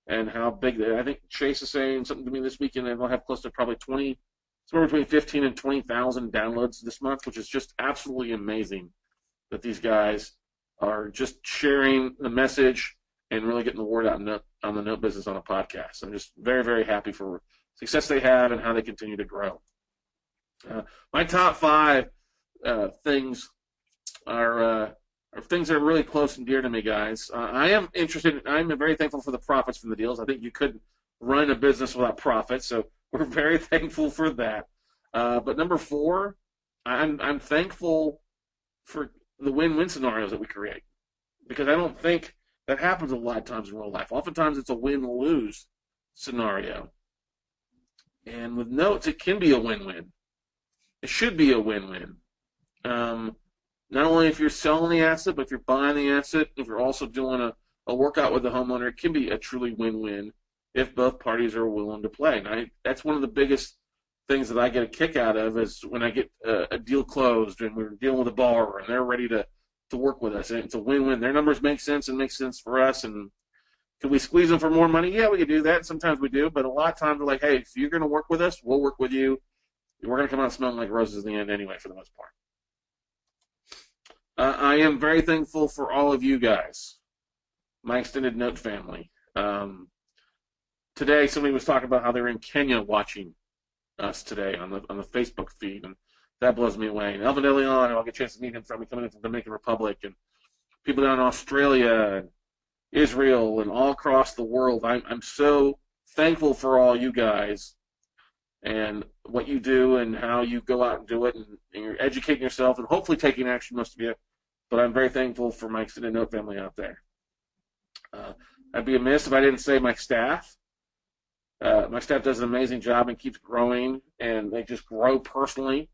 and how big I think Chase is saying something to me this weekend, and they'll have close to probably 20, somewhere between 15 and 20,000 downloads this month, which is just absolutely amazing that these guys are just sharing the message and really getting the word out on the note business on a podcast. I'm just very, very happy for success they have and how they continue to grow. My top 5 things are things that are really close and dear to me, guys. I'm very thankful for the profits from the deals. I think you couldn't run a business without profits, so we're very thankful for that. But number 4, I'm thankful for the win-win scenarios that we create, because I don't think that happens a lot of times in real life. Oftentimes it's a win-lose scenario. And with notes, it can be a win-win. It should be a win-win. Not only if you're selling the asset, but if you're buying the asset, if you're also doing a workout with the homeowner, it can be a truly win-win if both parties are willing to play. And that's one of the biggest things that I get a kick out of is when I get a deal closed and we're dealing with a borrower and they're ready to work with us. And it's a win-win. Their numbers make sense and make sense for us. And can we squeeze them for more money? Yeah, we can do that. Sometimes we do. But a lot of times we're like, hey, if you're going to work with us, we'll work with you. We're going to come out smelling like roses in the end anyway, for the most part. I am very thankful for all of you guys, my extended note family. Today, somebody was talking about how they're in Kenya watching us today on the Facebook feed, and that blows me away. And Elvin DeLeon, I'll get a chance to meet him from coming into the Dominican Republic, and people down in Australia and Israel and all across the world. I'm so thankful for all you guys and what you do and how you go out and do it, and you're educating yourself and hopefully taking action, most of you. But I'm very thankful for my extended note family out there. I'd be amiss if I didn't say my staff. My staff does an amazing job and keeps growing, and they just grow personally.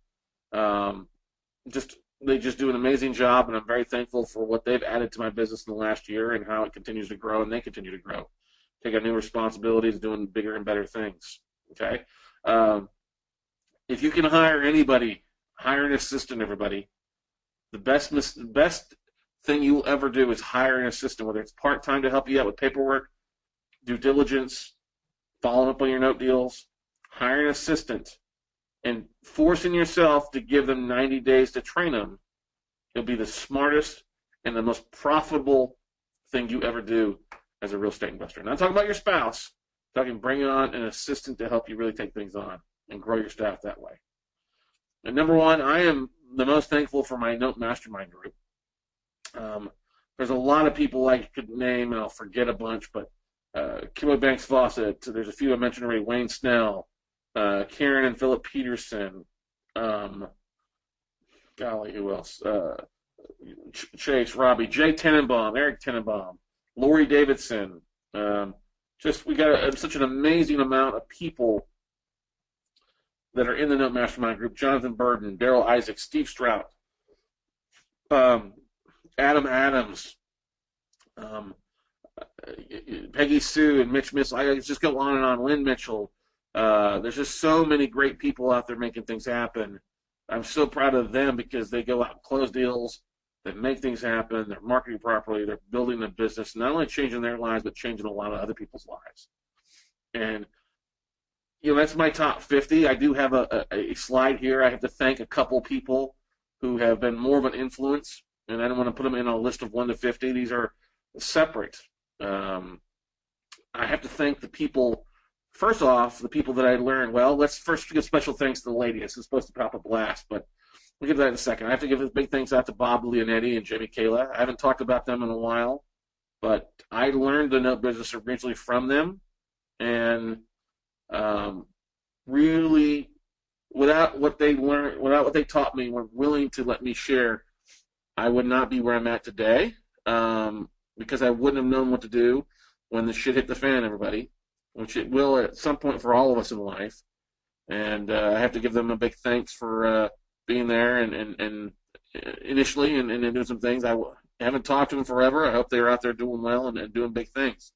They just do an amazing job, and I'm very thankful for what they've added to my business in the last year and how it continues to grow, and they continue to grow. Take on new responsibilities, doing bigger and better things. Okay. If you can hire anybody, hire an assistant, everybody. The best thing you'll ever do is hire an assistant, whether it's part-time to help you out with paperwork, due diligence, following up on your note deals. Hire an assistant and forcing yourself to give them 90 days to train them. It'll be the smartest and the most profitable thing you ever do as a real estate investor. Not talking about your spouse. I'm talking bringing on an assistant to help you really take things on and grow your staff that way. And number 1, I am the most thankful for my Note Mastermind group. There's a lot of people I could name, and I'll forget a bunch, but Kimberly Banks Fawcett, there's a few I mentioned already, Wayne Snell, Karen and Philip Peterson, golly, who else? Chase, Robbie, Jay Tenenbaum, Eric Tenenbaum, Lori Davidson. We got such an amazing amount of people that are in the Note Mastermind group. Jonathan Burden, Daryl Isaac, Steve Strout, Adam Adams, Peggy Sue and Mitch Miss. I just go on and on. Lynn Mitchell. There's just so many great people out there making things happen. I'm so proud of them because they go out and close deals, they make things happen, they're marketing properly, they're building a business, not only changing their lives, but changing a lot of other people's lives. And, that's my top 50. I do have a slide here. I have to thank a couple people who have been more of an influence, and I don't want to put them in a list of 1 to 50. These are separate. I have to thank the people. First off, the people that I learned. Well, let's first give special thanks to the lady. This is supposed to pop a blast, but we'll get to that in a second. I have to give a big thanks out to Bob Leonetti and Jimmy Kayla. I haven't talked about them in a while, but I learned the note business originally from them, and really, without what they learned, without what they taught me, were willing to let me share, I would not be where I'm at today, because I wouldn't have known what to do when the shit hit the fan, everybody, which it will at some point for all of us in life. And I have to give them a big thanks for being there and initially and doing some things. I haven't talked to them forever. I hope they're out there doing well and doing big things.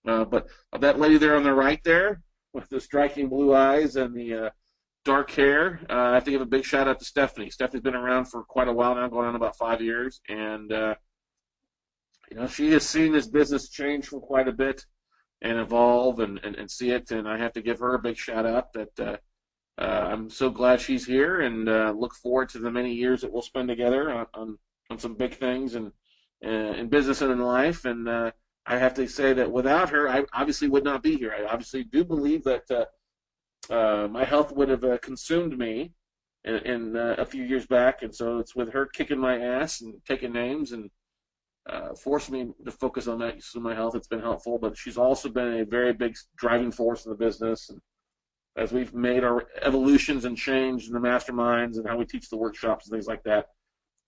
But that lady there on the right there with the striking blue eyes and the dark hair, I have to give a big shout out to Stephanie. Stephanie's been around for quite a while now, going on about 5 years, and She has seen this business change for quite a bit and evolve and see it, and I have to give her a big shout out that I'm so glad she's here, and look forward to the many years that we'll spend together on some big things and in business and in life. And I have to say that without her, I obviously would not be here. I obviously do believe that my health would have consumed me in a few years back, and so it's with her kicking my ass and taking names and forced me to focus on that. So my health, it's been helpful, but she's also been a very big driving force in the business. And as we've made our evolutions and changed in the masterminds and how we teach the workshops and things like that,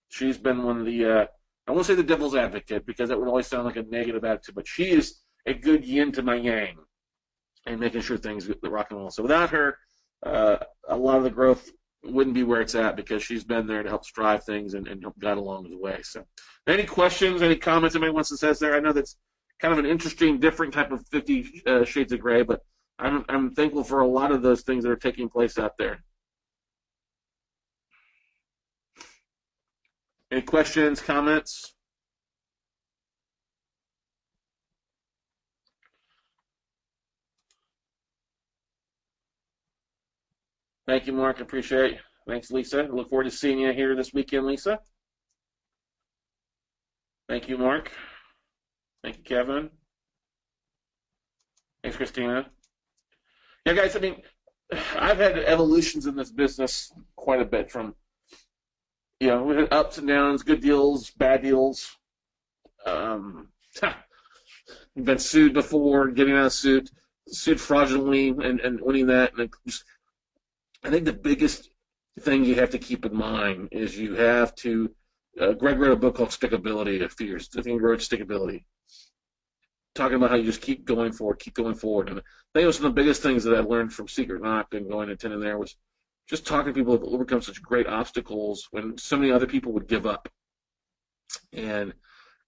she's been one of the, I won't say the devil's advocate because that would always sound like a negative attitude, but she is a good yin to my yang and making sure things rock and roll. So without her, a lot of the growth wouldn't be where it's at because she's been there to help strive things and help guide along the way. So any questions, any comments anybody wants to say there? I know that's kind of an interesting, different type of 50 Shades of Gray, but I'm thankful for a lot of those things that are taking place out there. Any questions, comments? Thank you, Mark. Appreciate it. Thanks, Lisa. I look forward to seeing you here this weekend, Lisa. Thank you, Mark. Thank you, Kevin. Thanks, Christina. Yeah, guys, I mean, I've had evolutions in this business quite a bit from, we had ups and downs, good deals, bad deals. Been sued before, getting out of sued fraudulently and winning that. And I think the biggest thing you have to keep in mind is you have to, Greg wrote a book called Stickability a few years. I think he wrote Stickability, talking about how you just keep going forward. And I think it was one of the biggest things that I learned from Secret Knock and going and attending there was just talking to people who have overcome such great obstacles when so many other people would give up. And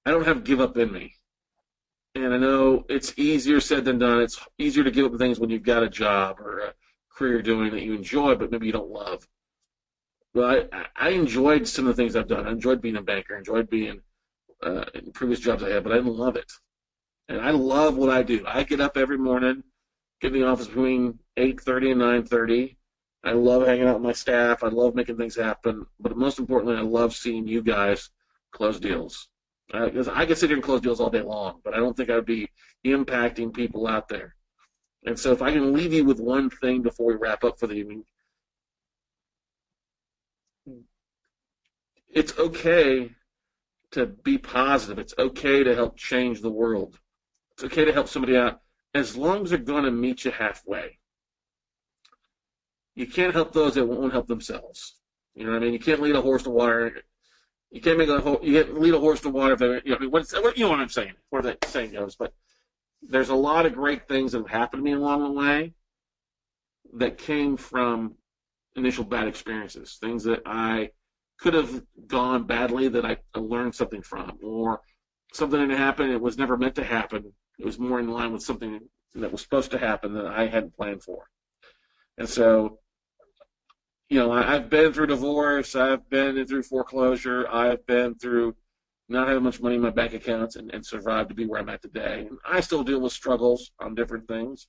I don't have give up in me. And I know it's easier said than done. It's easier to give up things when you've got a job or a career doing that you enjoy, but maybe you don't love. But I enjoyed some of the things I've done. I enjoyed being a banker. I enjoyed being in previous jobs I had, but I didn't love it. And I love what I do. I get up every morning, get in the office between 8:30 and 9:30. I love hanging out with my staff. I love making things happen. But most importantly, I love seeing you guys close deals. Because I could sit here and close deals all day long, but I don't think I would be impacting people out there. And so if I can leave you with one thing before we wrap up for the evening, it's okay to be positive. It's okay to help change the world. It's okay to help somebody out as long as they're going to meet you halfway. You can't help those that won't help themselves. You know what I mean? You can't lead a horse to water. You can't lead a horse to water if they, you know what I'm saying, where the saying goes. But there's a lot of great things that have happened to me along the way that came from initial bad experiences, things that I could have gone badly that I learned something from, or something that happened, it was never meant to happen. It was more in line with something that was supposed to happen that I hadn't planned for. And so, I've been through divorce, I've been through foreclosure, I've been through not having much money in my bank accounts and survived to be where I'm at today. And I still deal with struggles on different things.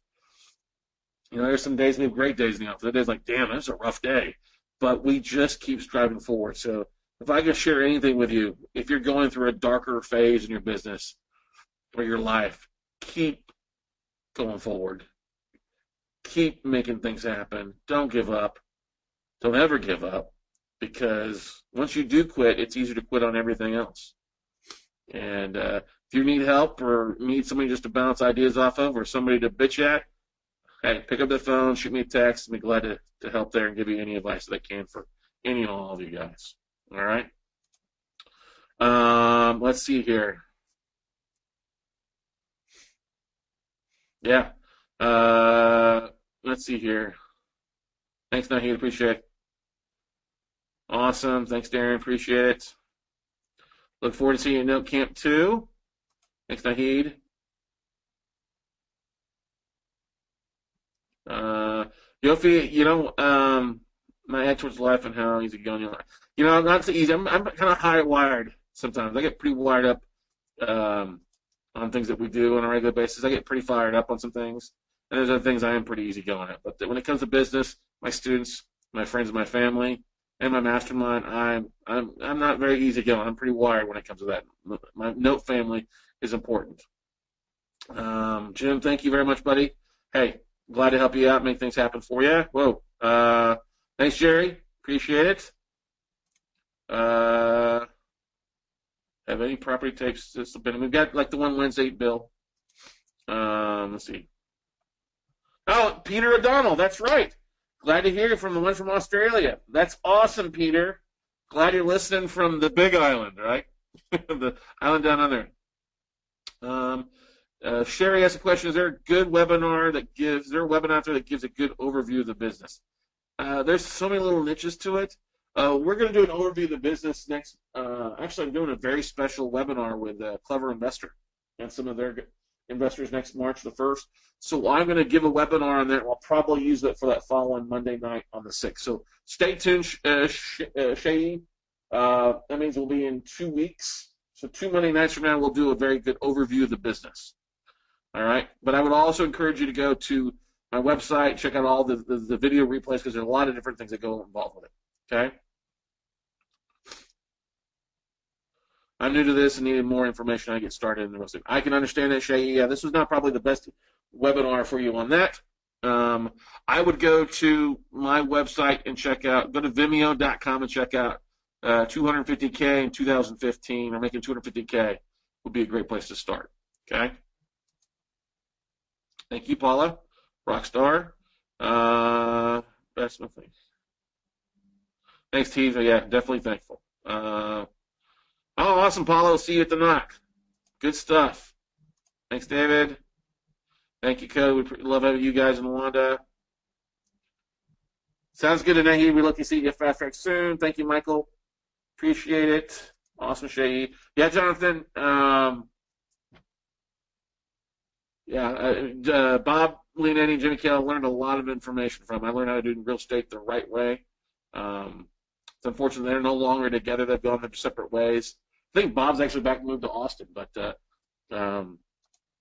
There's some days we have great days in the office. There days like, damn, that's a rough day. But we just keep striving forward. So if I can share anything with you, if you're going through a darker phase in your business or your life, keep going forward. Keep making things happen. Don't give up. Don't ever give up, because once you do quit, it's easier to quit on everything else. And if you need help or need somebody just to bounce ideas off of or somebody to bitch at, hey, pick up the phone, shoot me a text, and be glad to help there and give you any advice that I can for any and all of you guys. All right? Let's see here. Yeah. Let's see here. Thanks, Nahid. Appreciate it. Awesome. Thanks, Darren. Appreciate it. Look forward to seeing you at Note Camp 2. Thanks, Nahid. Yofi, my ex was life and how easy going. Not so easy. I'm kind of high wired sometimes. I get pretty wired up on things that we do on a regular basis. I get pretty fired up on some things, and there's other things I am pretty easygoing at. But when it comes to business, my students, my friends, and my family, and my mastermind, I'm not very easygoing. I'm pretty wired when it comes to that. My note family is important. Jim, thank you very much, buddy. Hey, glad to help you out, make things happen for you. Whoa. Thanks, Jerry. Appreciate it. Have any property tapes submitted? We've got like the one Wednesday bill. Let's see. Oh, Peter O'Donnell. That's right. Glad to hear from the one from Australia. That's awesome, Peter. Glad you're listening from the Big Island, right? The island down under. Sherry asked a question: is there a good webinar that gives? Is there a webinar out there that gives a good overview of the business? There's so many little niches to it. We're going to do an overview of the business next. Actually, I'm doing a very special webinar with Clever Investor and some of their investors next March the 1st. So I'm going to give a webinar on that. I'll probably use that for that following Monday night on the 6th. So stay tuned, Shay. That means we'll be in 2 weeks. So 2 Monday nights from now, we'll do a very good overview of the business. All right. But I would also encourage you to go to my website, check out all the video replays, because there's a lot of different things that go involved with it. Okay. I'm new to this and needed more information. I get started in the rest of it. I can understand that, Shay. Yeah, this was not probably the best webinar for you on that. I would go to my website and go to Vimeo.com and check out 250K in 2015, or making 250K would be a great place to start. Okay. Thank you, Paula. Rockstar. That's my thing. Thanks, Tiva. Yeah, definitely thankful. Oh, awesome, Paulo. See you at the knock. Good stuff. Thanks, David. Thank you, Code. We love having you guys in Wanda. Sounds good tonight. We look to see you at Fast Track soon. Thank you, Michael. Appreciate it. Awesome, Shay. Yeah, Jonathan. Bob Leonetti and Jimmy Kell learned a lot of information from. I learned how to do real estate the right way. It's unfortunate they're no longer together. They've gone their separate ways. I think Bob's actually back moved to Austin, but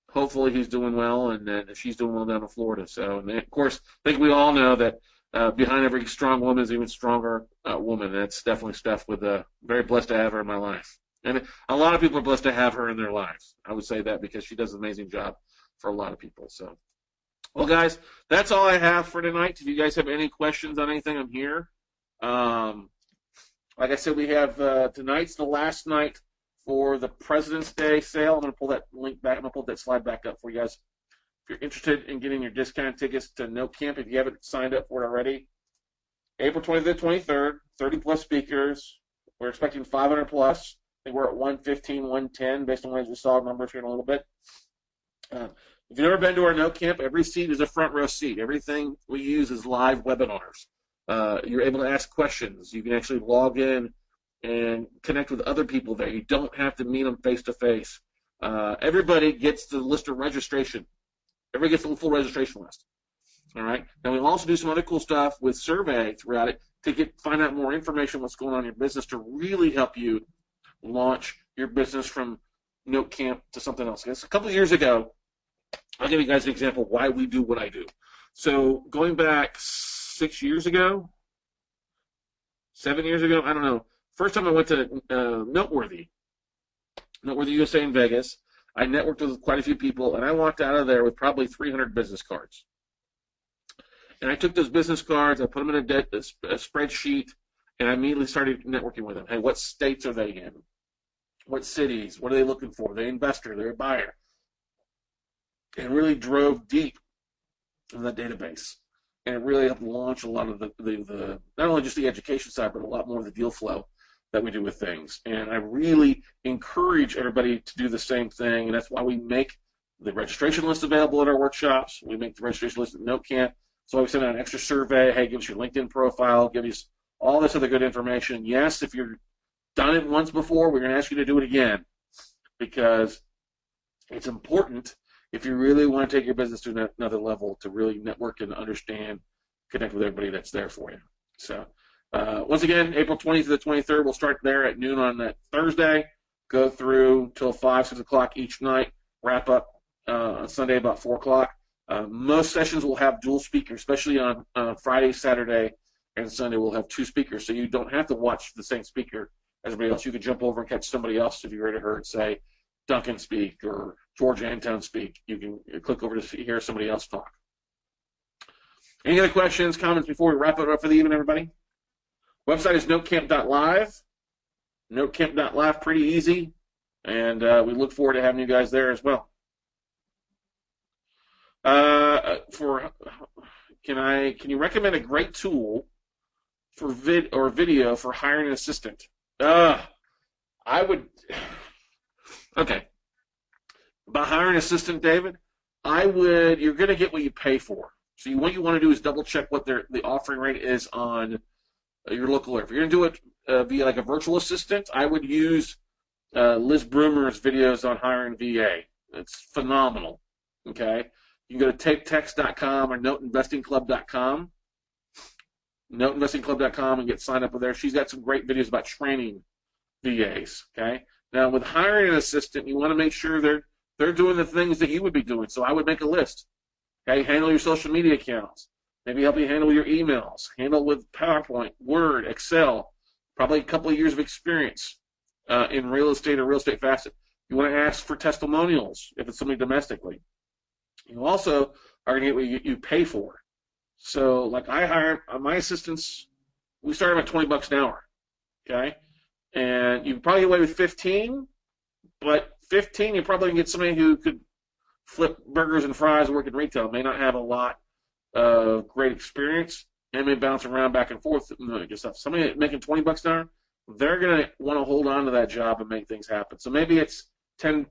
hopefully he's doing well, and she's doing well down in Florida. So, and of course, I think we all know that behind every strong woman is an even stronger woman. That's definitely Steph. Very blessed to have her in my life, and a lot of people are blessed to have her in their lives. I would say that because she does an amazing job for a lot of people. So, well, guys, that's all I have for tonight. If you guys have any questions on anything, I'm here. Like I said, we have tonight's the last night for the President's Day sale. I'm going to pull that link back. I'm going to pull that slide back up for you guys. If you're interested in getting your discounted tickets to Note Camp, if you haven't signed up for it already, April 25th, 23rd, 30-plus speakers. We're expecting 500-plus. I think we're at 115, 110 based on what we saw numbers here in a little bit. If you've never been to our Note Camp, every seat is a front row seat. Everything we use is live webinars. You're able to ask questions. You can actually log in and connect with other people there. You don't have to meet them face-to-face. Everybody gets the list of registration. Everybody gets the full registration list. All right? Now, we'll also do some other cool stuff with survey throughout it to find out more information on what's going on in your business to really help you launch your business from Note Camp to something else. Because a couple of years ago, I'll give you guys an example of why we do what I do. So going back 6 years ago, 7 years ago, I don't know. First time I went to Noteworthy USA in Vegas. I networked with quite a few people, and I walked out of there with probably 300 business cards. And I took those business cards, I put them in a spreadsheet, and I immediately started networking with them. Hey, what states are they in? What cities? What are they looking for? Are they an investor? They're a buyer. And really drove deep in that database. And it really helped launch a lot of the not only just the education side, but a lot more of the deal flow that we do with things. And I really encourage everybody to do the same thing, and that's why we make the registration list available at our workshops. We make the registration list at Note Camp. So we send out an extra survey. Hey, give us your LinkedIn profile, give us all this other good information. Yes, if you've done it once before, we're going to ask you to do it again, because it's important if you really want to take your business to another level to really network and understand, connect with everybody that's there for you. So once again, April 20th to the 23rd, we'll start there at noon on that Thursday. go through till 5, 6 o'clock each night, wrap up on Sunday about 4 o'clock. Most sessions will have dual speakers, especially on Friday, Saturday, and Sunday. We'll have 2 speakers, so you don't have to watch the same speaker as everybody else. You can jump over and catch somebody else if you already heard, say, Duncan speak or George Anton speak. You can click over to hear somebody else talk. Any other questions, comments before we wrap it up for the evening, everybody? Website is notecamp.live. Notecamp.live, pretty easy, and we look forward to having you guys there as well. Can you recommend a great tool for video for hiring an assistant? I would. Okay. About hiring an assistant, David, you're going to get what you pay for. So what you want to do is double check what the offering rate is on your local area. If you're going to do it via like a virtual assistant, I would use Liz Broomer's videos on hiring VA. It's phenomenal. Okay. You can go to tapetext.com or noteinvestingclub.com. Noteinvestingclub.com and get signed up with there. She's got some great videos about training VAs. Okay. Now with hiring an assistant, you want to make sure they're doing the things that you would be doing. So I would make a list. Okay, handle your social media accounts. Maybe help you handle your emails. Handle with PowerPoint, Word, Excel. Probably a couple of years of experience in real estate or real estate facet. You want to ask for testimonials if it's something domestically. You also are going to get what you pay for. So, like I hire my assistants, we start them at $20 an hour. Okay, and you can probably get away with 15, but 15 you probably can get somebody who could flip burgers and fries and work in retail. May not have a lot of great experience and may bounce around back and forth and good stuff. Somebody making $20 an hour, they're going to want to hold on to that job and make things happen. So maybe it's 10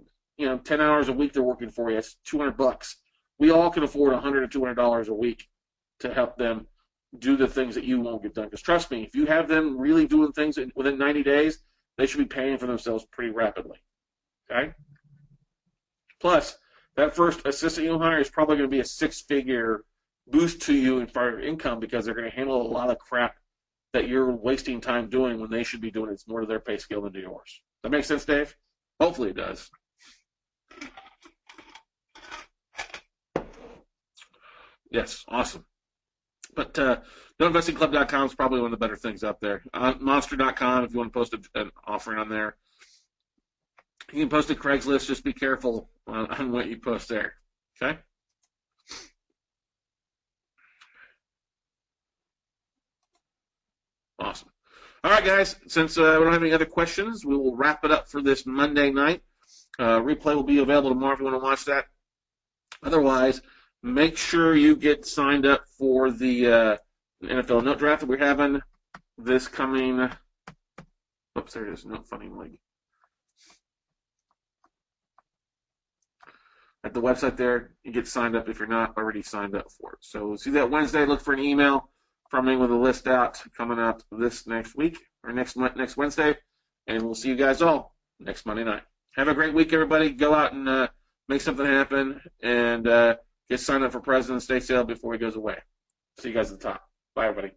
hours a week they're working for you. It's $200. We all can afford $100 to $200 a week to help them do the things that you won't get done. Because trust me, if you have them really doing things within 90 days, they should be paying for themselves pretty rapidly. Okay? Plus, that first assistant you hire is probably going to be a 6-figure boost to you in far income because they're going to handle a lot of crap that you're wasting time doing when they should be doing it. It's more to their pay scale than to yours. That make sense, Dave? Hopefully it does. Yes, awesome. But NoInvestingClub.com is probably one of the better things out there. Monster.com, if you want to post an offering on there. You can post at Craigslist. Just be careful on what you post there. Okay? Awesome. All right, guys. Since we don't have any other questions, we will wrap it up for this Monday night. Replay will be available tomorrow if you want to watch that. Otherwise, make sure you get signed up for the NFL Note Draft that we're having this coming. Oops, there it is. Note Funding League. At the website there, you get signed up if you're not already signed up for it. So see that Wednesday. Look for an email from me with a list out coming up this next week or next Wednesday, and we'll see you guys all next Monday night. Have a great week, everybody. Go out and make something happen and get signed up for President's Day sale before he goes away. See you guys at the top. Bye, everybody.